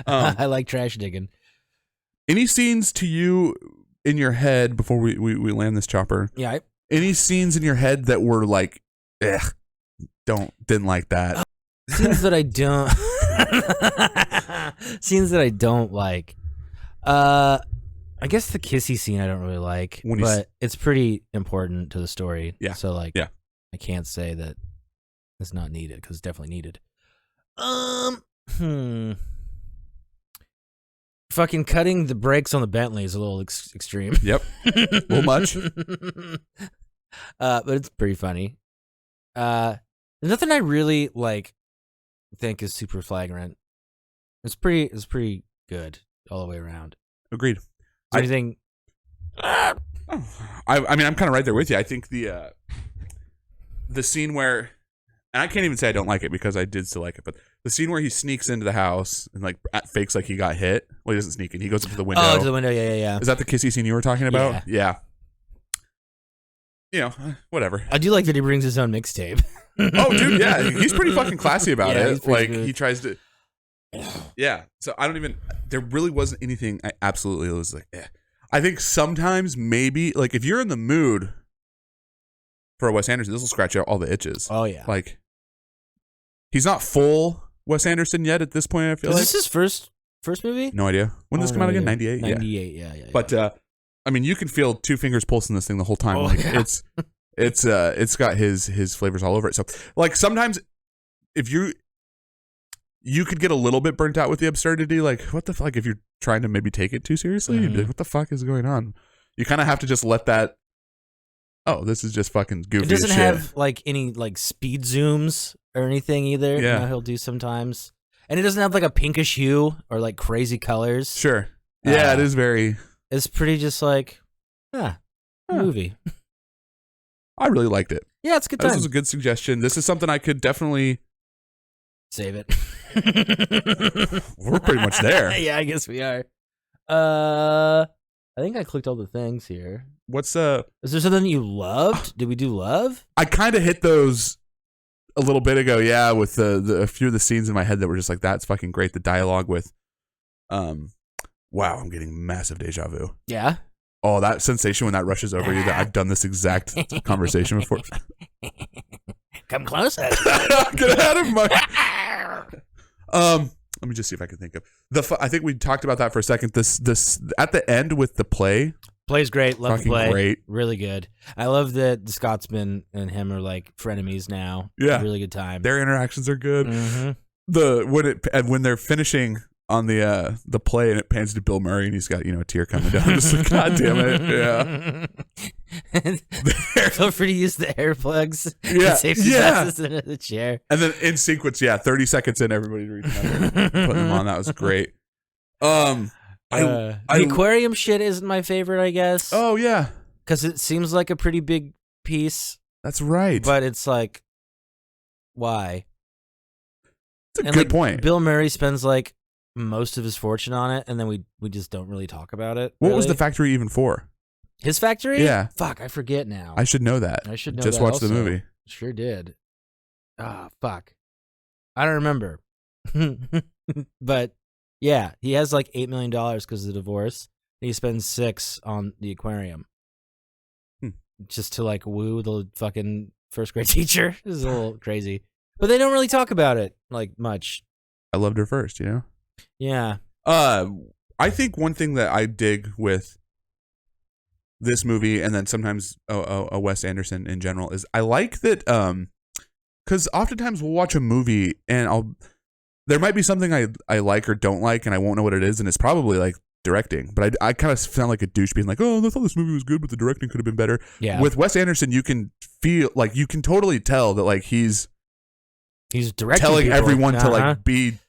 I like trash digging. Any scenes to you in your head before we land this chopper? Yeah. Any scenes in your head that were like, didn't like that? Scenes that I don't. Scenes that I don't like. I guess the kissy scene I don't really like, but it's pretty important to the story. Yeah. So like, yeah. I can't say that it's not needed because it's definitely needed. Fucking cutting the brakes on the Bentley is a little extreme. Yep. A little much. But it's pretty funny. There's nothing I really like think is super flagrant. It's pretty good all the way around. Agreed. Is there anything? I mean, I'm kind of right there with you. I think the scene where, and I can't even say I don't like it because I did still like it, but the scene where he sneaks into the house and like fakes like he got hit. Well, he doesn't sneak in. He goes up to the window. Oh, to the window. Yeah. Is that the kissy scene you were talking about? Yeah. You know, whatever. I do like that he brings his own mixtape. Oh, dude, yeah. He's pretty fucking classy about it. Like, good. he tries to... Yeah. So, I don't even... There really wasn't anything I absolutely was like, I think sometimes, maybe, like, if you're in the mood for a Wes Anderson, this will scratch out all the itches. Oh, yeah. Like, he's not full Wes Anderson yet at this point, I feel like. Is this his first movie? No idea. When did this come out again? 98? 98, yeah. But, I mean, you can feel two fingers pulsing this thing the whole time. Oh, like yeah. it's got his flavors all over it. So like sometimes if you you could get a little bit burnt out with the absurdity. Like, what the fuck? If you're trying to maybe take it too seriously, you'd be like, what the fuck is going on? You kind of have to just let that. Oh, this is just fucking goofy. It doesn't as shit. have like any like speed zooms or anything either. Yeah. You know, he'll do sometimes, and it doesn't have like a pinkish hue or like crazy colors. Sure. Yeah, it is very. It's pretty just like, movie. I really liked it. Yeah, it's a good time. This was a good suggestion. This is something I could definitely Save it. We're pretty much there. Yeah, I guess we are. I think I clicked all the things here. What's Is there something you loved? Did we do love? I kind of hit those a little bit ago, yeah, with the a few of the scenes in my head that were just like, that's fucking great. The dialogue with wow, I'm getting massive deja vu. Yeah. Oh, that sensation when that rushes over you, that I've done this exact conversation before. Come closer. Get out of my let me just see if I can think of I think we talked about that for a second. This at the end with the play. Play's great. Love the Fucking play. great. Really good. I love that the Scotsman and him are like frenemies now. Yeah. Really good time. Their interactions are good. Mm-hmm. When they're finishing on the play and it pans to Bill Murray and he's got, a tear coming down. Just like, God damn it. Yeah. Feel free to use the air plugs. Yeah. Safety glasses into the chair. And then in sequence, 30 seconds in, everybody's reaching out and putting them on. That was great. The aquarium shit isn't my favorite, I guess. Oh, yeah. Because it seems like a pretty big piece. That's right. But it's like, why? It's a good point. Bill Murray spends like most of his fortune on it, and then we just don't really talk about it. What was really. the factory even for? His factory? Yeah. Fuck, I forget now. I should know that. I should know Just that watch the also. movie. Sure did. Ah, fuck. I don't remember. But yeah, he has like $8 million because of the divorce. And he spends $6 on the aquarium. Just to like woo the fucking first grade teacher. This is a little crazy. But they don't really talk about it like much. I loved her first, Yeah. I think one thing that I dig with this movie, and then sometimes a Wes Anderson in general, is I like that because oftentimes we'll watch a movie and there might be something I like or don't like, and I won't know what it is, and it's probably like directing. But I kind of sound like a douche being like, oh, I thought this movie was good, but the directing could have been better. Yeah. With Wes Anderson, you can feel like you can totally tell that like he's directing telling people. everyone to like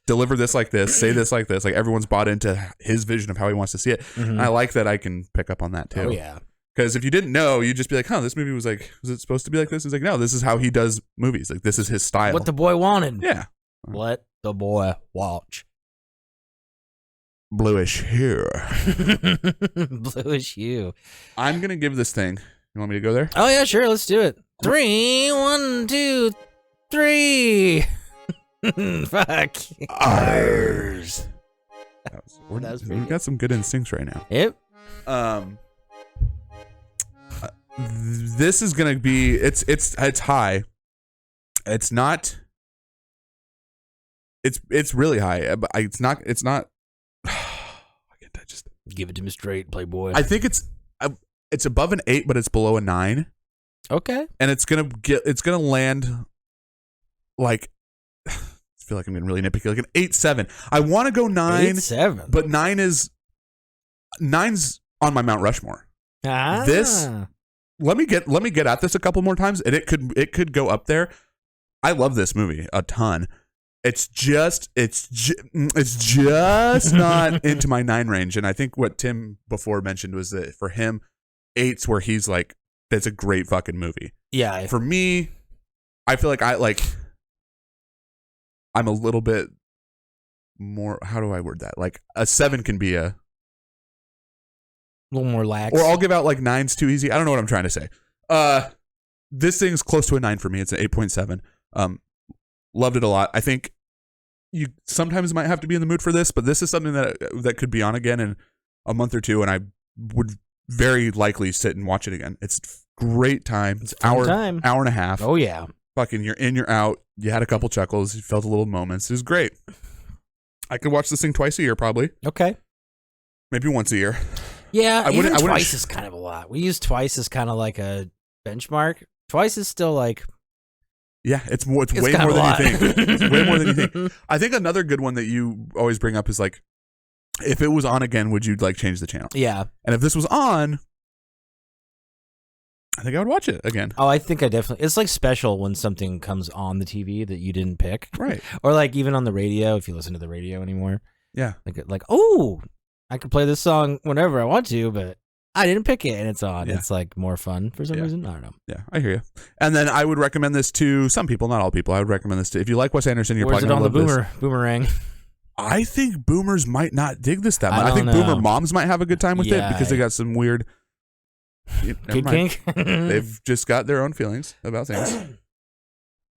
deliver this like this, say this like this. Like everyone's bought into his vision of how he wants to see it. Mm-hmm. And I like that I can pick up on that too. Oh yeah. Because if you didn't know, you'd just be like, huh, this movie was it supposed to be like this? It's like, no, this is how he does movies. Like this is his style. What the boy wanted. Yeah. Let the boy watch. Bluish here. Bluish hue. I'm gonna give this thing. You want me to go there? Oh yeah, sure. Let's do it. 3, 1, 2, 3. Fuck. Ours. That was pretty We got some good instincts right now. Yep. This is gonna be it's high. It's not. It's really high, but it's not. I just Give it to me straight, Playboy. I think it's above an 8, but it's below a 9. Okay. And it's gonna land like I feel like I'm getting really nitpicky, like an 8.7. I want to go 9, 8.7. but 9's on my Mount Rushmore. Ah. This let me get at this a couple more times, and it could go up there. I love this movie a ton. It's just not into my 9 range, and I think what Tim before mentioned was that for him, 8's where he's like, that's a great fucking movie. Yeah. For me, I feel like I'm a little bit more. How do I word that? Like a 7 can be a little more lax. or I'll give out like 9's too easy. I don't know what I'm trying to say. This thing's close to a 9 for me. It's an 8.7. Loved it a lot. I think you sometimes might have to be in the mood for this, but this is something that could be on again in a month or two, and I would very likely sit and watch it again. It's great time. It's hour and a half. Oh yeah. Fucking you're in, you're out. You had a couple chuckles. You felt a little moments. It was great. I could watch this thing twice a year, probably. Okay. Maybe once a year. Yeah, even twice is kind of a lot. We use twice as kind of like a benchmark. Twice is still like Yeah, it's way It's more kind of than a lot. you think. It's way more than you think. I think another good one that you always bring up is like, if it was on again, would you like change the channel? Yeah. And if this was on, I think I would watch it again. Oh, I think I definitely. It's like special when something comes on the TV that you didn't pick, Right. or like even on the radio if you listen to the radio anymore. Yeah. Like oh, I could play this song whenever I want to, but I didn't pick it and it's on. Yeah. It's like more fun for some Yeah. reason. I don't know. Yeah, I hear you. And then I would recommend this to some people, not all people. I would recommend this to, if you like Wes Anderson, you're Where's it probably on going the to love this. boomerang? I think boomers might not dig this that much. I don't think know. boomer moms might have a good time with it Yeah. because they got some weird never Kid mind. kink. They've just got their own feelings about things.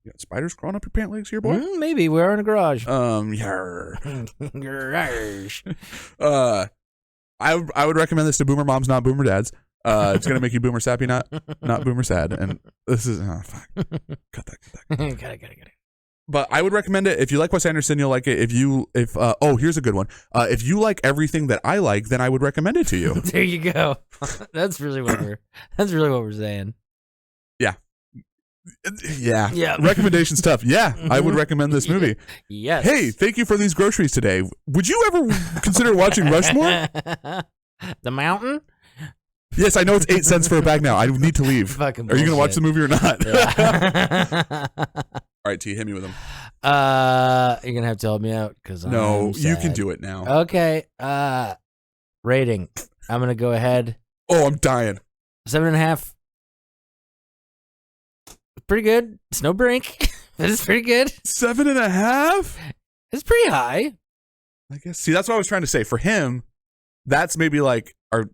You got spiders crawling up your pant legs here, boy? Maybe we're in a garage. Yarr. Garage. I would recommend this to boomer moms, not boomer dads. It's gonna make you boomer sappy, not boomer sad. And this is fuck. Cut that. Got it. But I would recommend it. If you like Wes Anderson, you'll like it. Here's a good one. If you like everything that I like, then I would recommend it to you. There you go. That's really what we're saying. Yeah. Recommendation stuff. Yeah, I would recommend this movie. Yes. Hey, thank you for these groceries today. Would you ever consider watching Rushmore? The Mountain? Yes, I know it's 8 cents for a bag now. I need to leave. Fucking Are you going to watch bullshit. the movie or not? Yeah. All right, T, hit me with them. You're gonna have to help me out because No, you can do it now. Okay. Rating. I'm gonna go ahead. Oh, I'm dying. 7.5. Pretty good. It's no brink. It's pretty good. 7.5? It's pretty high. I guess. See, that's what I was trying to say. For him, that's maybe like our.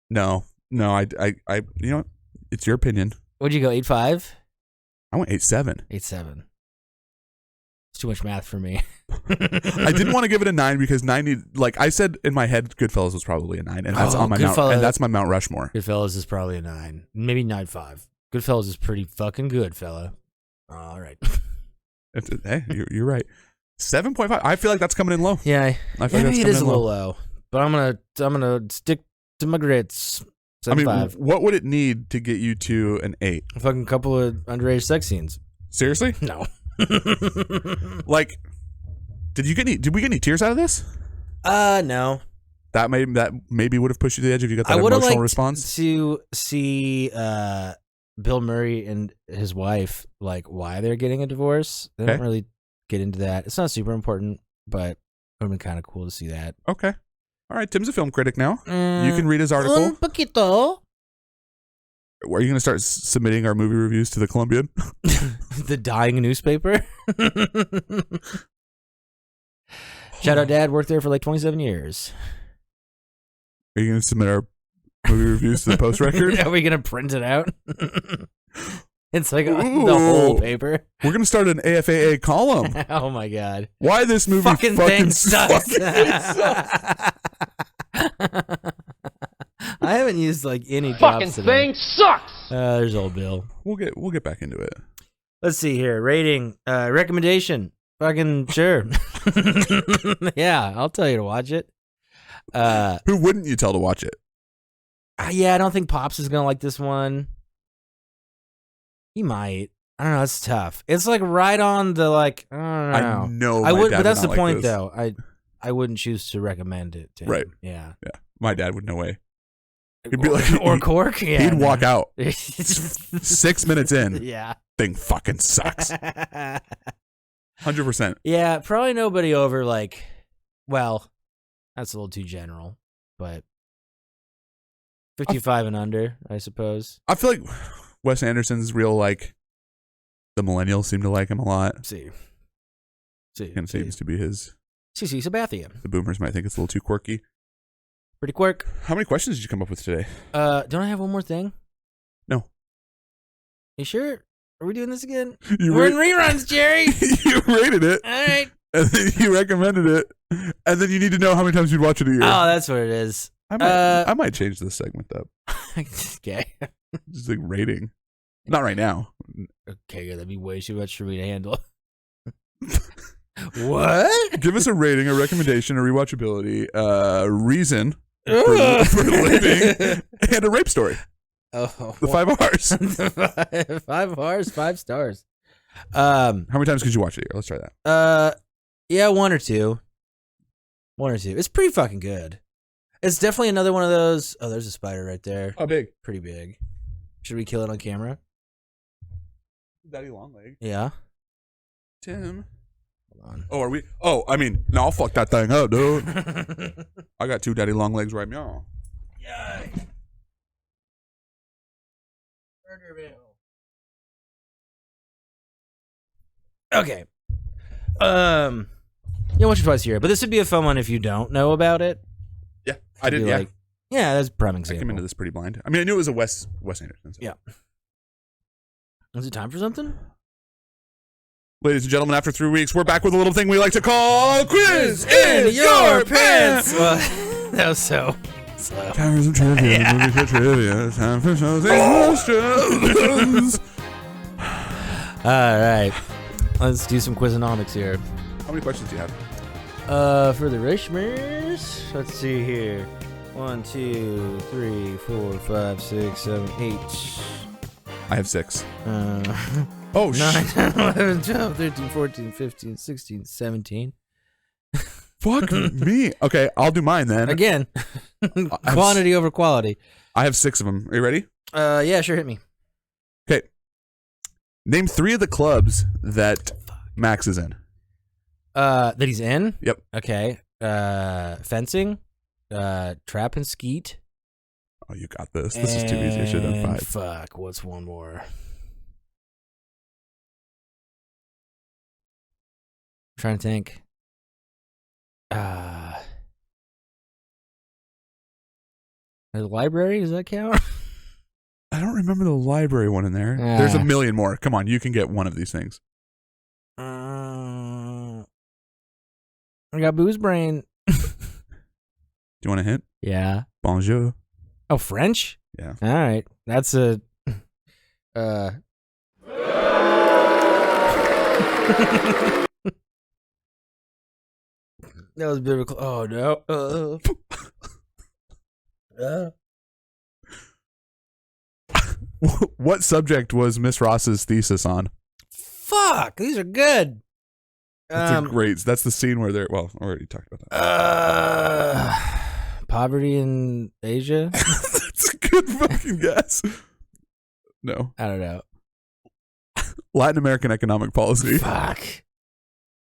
No, I. You know what? It's your opinion. What'd you go? 8.5? I went 8.7. 8.7. It's too much math for me. I didn't want to give it a 9 because 9. Like I said in my head, Goodfellas was probably a 9, and that's on my Mount. And that's my Mount Rushmore. Goodfellas is probably a 9, maybe 9.5. Goodfellas is pretty fucking good, fella. All right. Hey, you're right. 7.5. I feel like that's coming in low. Yeah, I feel like maybe that's it is a coming in little low, but I'm gonna stick to my grits. 7.5. I mean, what would it need to get you to an 8? A fucking couple of underage sex scenes. Seriously? No. Like, did we get any tears out of this? No. That maybe would have pushed you to the edge if you got that I would have emotional liked response. to see Bill Murray and his wife, like why they're getting a divorce. They don't really get into that. It's not super important, but it would have been kind of cool to see that. Okay. All right. Tim's a film critic now. You can read his article. Un poquito. Are you going to start submitting our movie reviews to the Columbian? The dying newspaper. Shout out, Dad. Worked there for like 27 years. Are you going to submit our movie reviews to the Post Record? Are we gonna print it out? It's like the Ooh. whole paper. We're going to start an AFAA column. Oh my god! Why this movie Fucking thing sucks. I haven't used like any Fucking drops today. thing sucks! There's old Bill. We'll get back into it. Let's see here. Rating, recommendation. Fucking sure. Yeah, I'll tell you to watch it. Who wouldn't you tell to watch it? Yeah, I don't think Pops is gonna like this one. He might. I don't know. It's tough. It's like right on the like. I don't know. I know. I my would, dad but that's would the not like point, this. though. I wouldn't choose to recommend it to him. Right. Yeah. Yeah. My dad would no way. He'd be like, or Cork. Yeah. He'd walk out out. 6 minutes in. Yeah. Thing fucking sucks. 100%. Yeah. Probably nobody over like. Well, that's a little too general, but 55 and under, I suppose. I feel like Wes Anderson's real, like, the millennials seem to like him a lot. See. And seems to be his. See, Sabathia. The boomers might think it's a little too quirky. Pretty quirk. How many questions did you come up with today? Don't I have one more thing? No. You sure? Are we doing this again? You We're in reruns, Jerry. You rated it. All right. And then you recommended it. And then you need to know how many times you'd watch it a year. Oh, that's what it is. I might change this segment up. Okay. Just like rating. Not right now. Okay, that'd be way too much for me to handle. What? Give us a rating, a recommendation, a rewatchability, reason for living, and a rape story. Oh, The 5 R's. 5 R's, 5 stars. How many times could you watch it here? Let's try that. Yeah, one or two. It's pretty fucking good. It's definitely another one of those. Oh, there's a spider right there. How big? Pretty big. Should we kill it on camera? Daddy Longleg. Yeah. Tim. Hold on. Oh, are we? Oh, I mean, no, I'll fuck that thing up, dude. I got 2 daddy long legs right now. Yay. Okay. Yeah, once or twice a year, but this would be a fun one if you don't know about it. Yeah, I did. Be Yeah, like, yeah, that's a prime I example. came into this pretty blind. I mean, I knew it was a Wes Anderson. So. Yeah. Is it time for something? Ladies and gentlemen, after 3 weeks, we're back with a little thing we like to call Quiz in Your Pants. Well, that was so slow. Time for some trivia. Yeah. Movie for trivia. Time for something questions. All right, let's do some quizonomics here. How many questions do you have? For the Rushmores, let's see here. 1, 2, 3, 4, 5, 6, 7, 8. I have 6. Oh, 9, 10, 11, 12, 13, 14, 15, 16, 17. Fuck me. Okay, I'll do mine then. Again, quantity over quality. I have 6 of them. Are you ready? Yeah, sure, hit me. Okay. Name 3 of the clubs that Max is in. That he's in? Yep. Okay. Fencing, trap and skeet. Oh, you got this. This is too easy. I should have done 5. Fuck, what's one more? I'm trying to think. The library, does that count? I don't remember the library one in there. There's a million more. Come on, you can get one of these things. I got booze brain. Do you want a hint? Yeah. Bonjour. Oh, French? Yeah. All right. That's a that was a bit of a oh no. What subject was Miss Ross's thesis on? Fuck, these are good. That's a great. That's the scene where they're. Well, I already talked about that. Poverty in Asia? That's a good fucking guess. No. I don't know. Latin American economic policy. Fuck.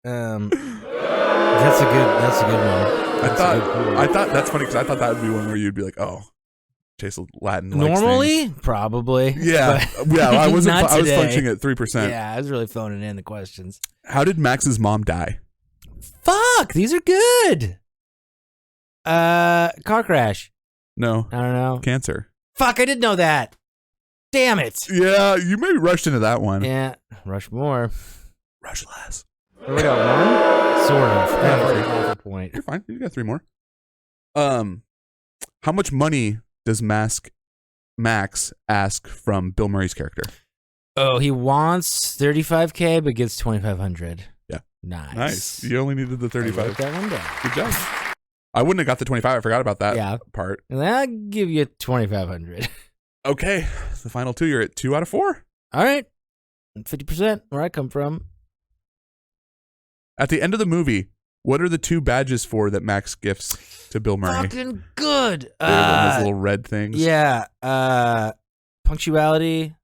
That's a good one. I thought that's funny because I thought that would be one where you'd be like, oh, Chase Latin. Normally, probably. Yeah, yeah. I was functioning at 3%. Yeah, I was really phoning in the questions. How did Max's mom die? Fuck, these are good. Car crash. No. I don't know. Cancer. Fuck, I didn't know that. Damn it. Yeah, you maybe rushed into that one. Yeah, Rushmore. Rush less. We got one? Sort of. Half a point. You're fine. You got 3 more. How much money does Max ask from Bill Murray's character? Oh, he wants $35K but gets $2,500. Yeah. Nice. You only needed the 35. I wrote that one down. Good job. I wouldn't have got the 25. I forgot about that part. And I'll give you $2,500. Okay. The final 2, you're at 2 out of 4. All right. 50% where I come from. At the end of the movie, what are the 2 badges for that Max gifts to Bill Murray? Fucking good. Those little red things. Yeah. Punctuality.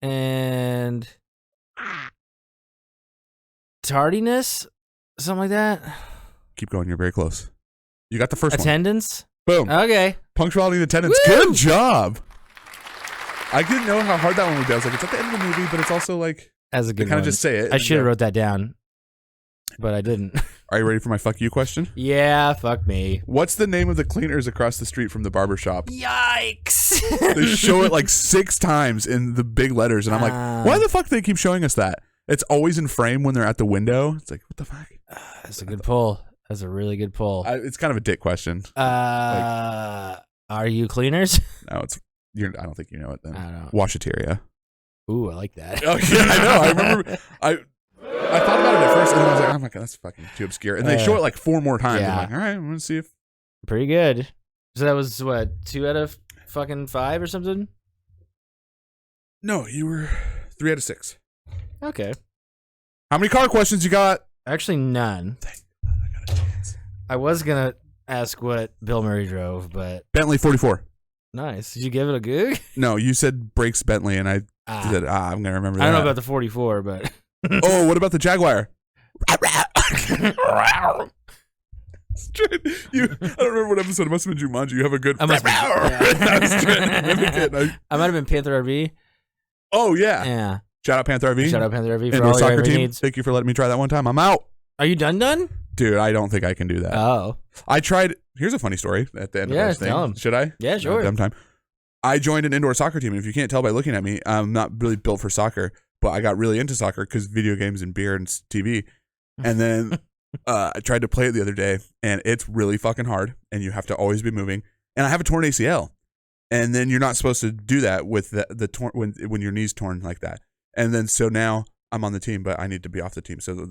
And tardiness. Something like that. Keep going. You're very close. You got the first Attendance. one. Boom. Okay. Punctuality and attendance. Woo! Good job. I didn't know how hard that one would be. I was like, it's at the end of the movie, but it's also like, As a good kind one. of just say it. I should have wrote that down, but I didn't. Are you ready for my fuck you question? Yeah, fuck me. What's the name of the cleaners across the street from the barber shop? Yikes. They show it like 6 times in the big letters, and I'm like, why the fuck do they keep showing us that? It's always in frame when they're at the window. It's like, what the fuck? That's a good pull. That's a really good pull. It's kind of a dick question. Are you cleaners? No, I don't think you know it then. I don't know. Washateria. Ooh, I like that. Oh, yeah, I know. I remember. I thought about it at first, and then I was like, oh my god, that's fucking too obscure. And they show it like 4 more times. Yeah. I'm like, all right, I'm gonna see if. Pretty good. So that was what, 2 out of fucking 5 or something? No, you were 3 out of 6. Okay. How many car questions you got? Actually, none. Thank God I got a chance. I was gonna ask what Bill Murray drove, but Bentley 44. nice. Did you give it a goog? No, you said brakes Bentley, and I said, I'm going to remember that. I don't know about the 44, but Oh, what about the Jaguar? I don't remember what episode. It must have been Jumanji. You have a good. I must be, I was trying to mimic it. I might have been Panther RV. Oh yeah. Yeah. Shout out Panther RV. Shout out Panther RV for Indoor all your soccer every team. needs. Thank you for letting me try that one time. I'm out. Are you done? Dude, I don't think I can do that. Oh. I tried. Here's a funny story at the end of this thing. Tell 'em. Should I? Yeah, sure. Dumb time. I joined an indoor soccer team, and if you can't tell by looking at me, I'm not really built for soccer, but I got really into soccer because video games and beer and TV. And then I tried to play it the other day, and it's really fucking hard, and you have to always be moving. And I have a torn ACL, and then you're not supposed to do that with the torn when your knee's torn like that. And then so now I'm on the team, but I need to be off the team. So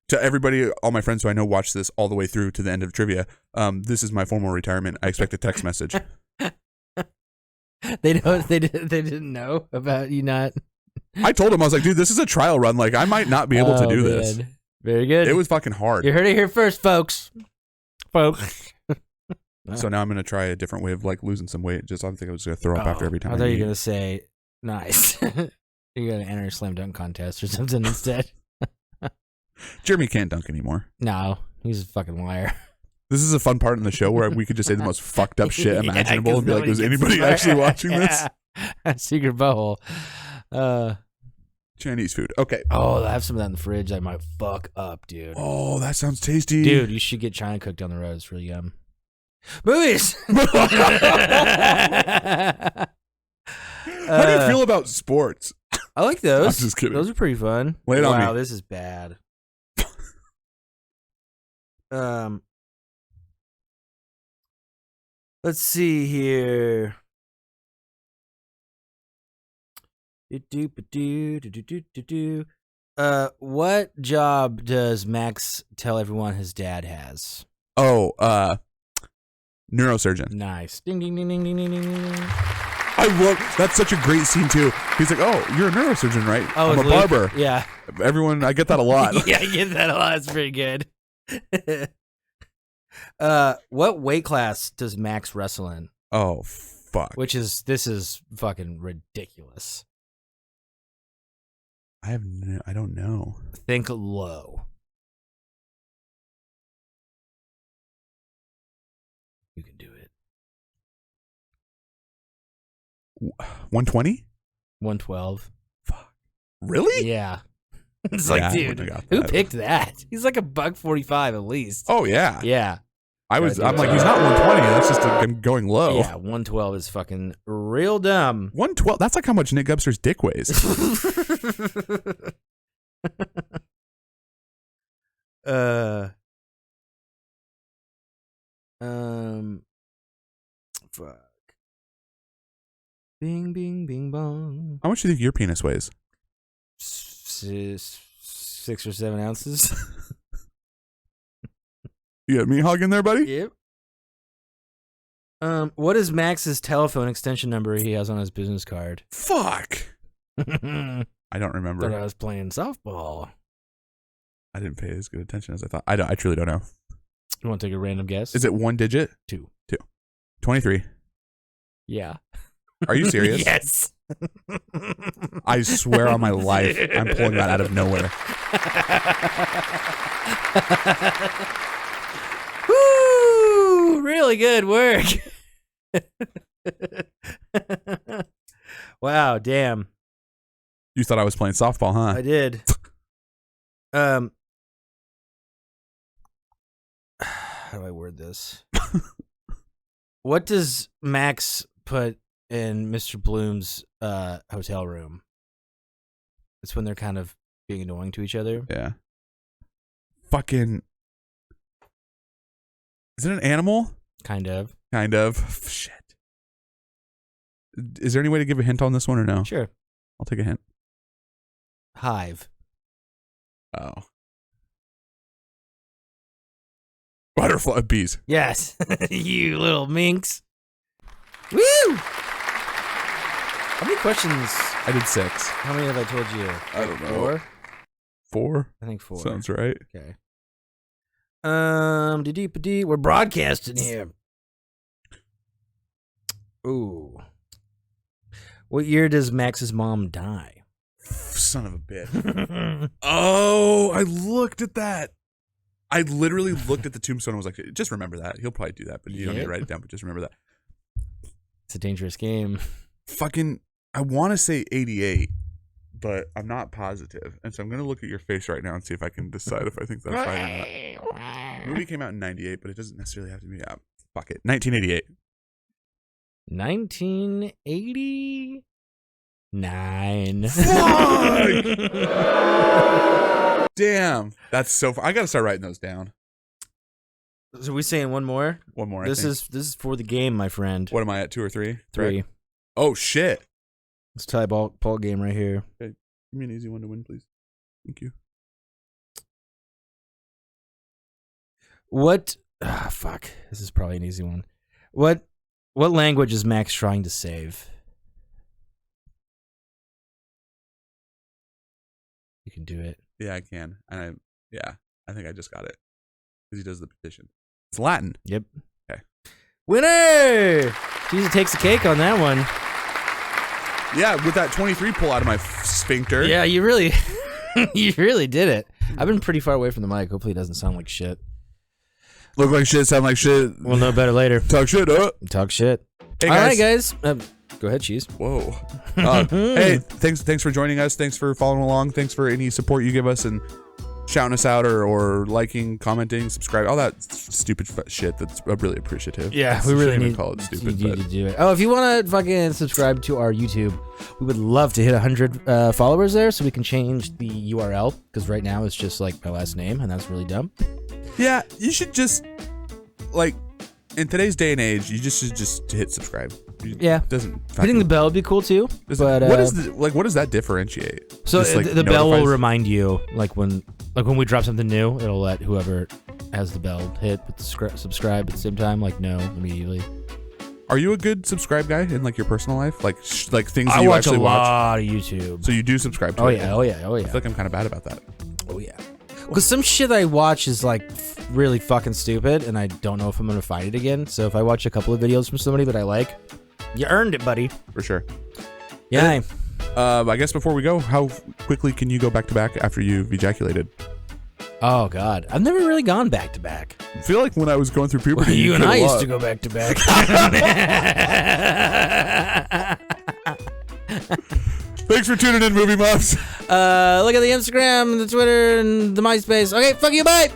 to everybody, all my friends who I know watch this all the way through to the end of trivia, this is my formal retirement. I expect a text message. They didn't know about you not. I told him, I was like, dude, this is a trial run. Like, I might not be able to do this. Very good. It was fucking hard. You heard it here first, folks. So now I'm going to try a different way of like losing some weight. Just I don't think I was going to throw up after every time. I thought you were going to say, nice. You're going to enter a slam dunk contest or something instead. Jeremy can't dunk anymore. No, he's a fucking liar. This is a fun part in the show where we could just say the most fucked up shit imaginable and be like, was nobody anybody gets actually watching this? Secret butthole. Chinese food. Okay. Oh, I have some of that in the fridge. I might fuck up, dude. Oh, that sounds tasty. Dude, you should get China cooked down the road. It's really yum. Movies! How do you feel about sports? I like those. I'm just kidding. Those are pretty fun. Lay it on me. Wow, this is bad. Let's see here. What job does Max tell everyone his dad has? Oh, neurosurgeon. Nice. Ding ding ding ding ding ding ding. I love that's such a great scene too. He's like, "Oh, you're a neurosurgeon, right? Oh, I'm a Luke? barber." Yeah. Everyone, I get that a lot. Yeah, I get that a lot. It's pretty good. What weight class does Max wrestle in? Oh, fuck. This is fucking ridiculous. I don't know. Think low. You can do it. 120? 112. Fuck. Really? Yeah. It's Yeah, like, I dude, wouldn't have got who that. picked that? He's like $145 at least. Oh yeah. Yeah. I'm Gotta like, do he's it. not 120. That's just going low. Yeah, 112 is fucking real dumb. 112. That's like how much Nick Gubster's dick weighs. Fuck. Bing, bing, bing, bong. How much do you think your penis weighs? 6 or 7 ounces. You got me hogging there, buddy? Yep. What is Max's telephone extension number he has on his business card? Fuck. Thought I don't remember. I was playing softball. I didn't pay as good attention as I thought. I truly don't know. You want to take a random guess? Is it one digit? 2. 23. Yeah. Are you serious? Yes. I swear on my life, I'm pulling that out of nowhere. Woo! Really good work. Wow, damn. You thought I was playing softball, huh? I did. How do I word this? What does Max put in Mr. Bloom's hotel room? It's when they're kind of being annoying to each other. Yeah. Fucking. Is it an animal? Kind of. Kind of. Shit. Is there any way to give a hint on this one or no? Sure. I'll take a hint. Hive. Oh. Butterfly bees. Yes. You little minx. Woo! How many questions? I did 6. How many have I told you? I don't know. 4? 4? I think 4. Sounds right. Okay. We're broadcasting here. Ooh. What year does Max's mom die? Son of a bitch. Oh, I looked at that. I literally looked at the tombstone and was like, just remember that. He'll probably do that, but you don't need to write it down, but just remember that. It's a dangerous game. Fucking, I want to say 88, but I'm not positive. And so I'm going to look at your face right now and see if I can decide if I think that's right or not. The movie came out in 98, but it doesn't necessarily have to be out. Fuck it. 1988. 1989. Fuck! Damn. That's so far. I got to start writing those down. So are we saying one more? One more. This is for the game, my friend. What am I at? 2 or 3? 3. Right. Oh, shit. It's tie ball game right here. Okay. Give me an easy one to win, please. Thank you. What? Fuck. This is probably an easy one. What language is Max trying to save? You can do it. Yeah, I can. And I think I just got it. Because he does the petition. It's Latin. Yep. Okay. Winner! Jesus takes the cake on that one. Yeah, with that 23 pull out of my sphincter. Yeah, you really, you really did it. I've been pretty far away from the mic. Hopefully it doesn't sound like shit. Look like shit, sound like shit. We'll know better later. Talk shit up. Talk shit. Hey, All guys. right, guys. Go ahead, Cheese. Whoa. Hey, thanks for joining us. Thanks for following along. Thanks for any support you give us and shouting us out or liking, commenting, subscribe, all that stupid shit. That's really appreciative. Yeah, It's we a really shame we need, call it stupid. need But to do it. Oh, if you want to fucking subscribe to our YouTube, we would love to hit 100 followers there so we can change the URL, because right now it's just like my last name, and that's really dumb. yeah, you should just, like, in today's day and age, you should just hit subscribe. Yeah. Hitting the bell would be cool too. But what does that differentiate? So Just, like, the bell will notifies- remind you, like when we drop something new, it'll let whoever has the bell hit with the subscribe at the same time, like know immediately. Are you a good subscribe guy in like your personal life? Like things that I you watch actually a watch? lot of YouTube. So you do subscribe to Oh it? yeah, oh yeah, oh yeah. I feel like I'm kind of bad about that. Oh yeah. Because some shit I watch is like really fucking stupid, and I don't know if I'm gonna find it again. So if I watch a couple of videos from somebody that I like, you earned it, buddy. For sure. Yeah. I guess before we go, how quickly can you go back to back after you've ejaculated? Oh God, I've never really gone back to back. I feel like when I was going through puberty, You and could I a used lot. to go back to back. Thanks for tuning in, Movie Muffs. Look at the Instagram, the Twitter, and the MySpace. Okay, fuck you, bye.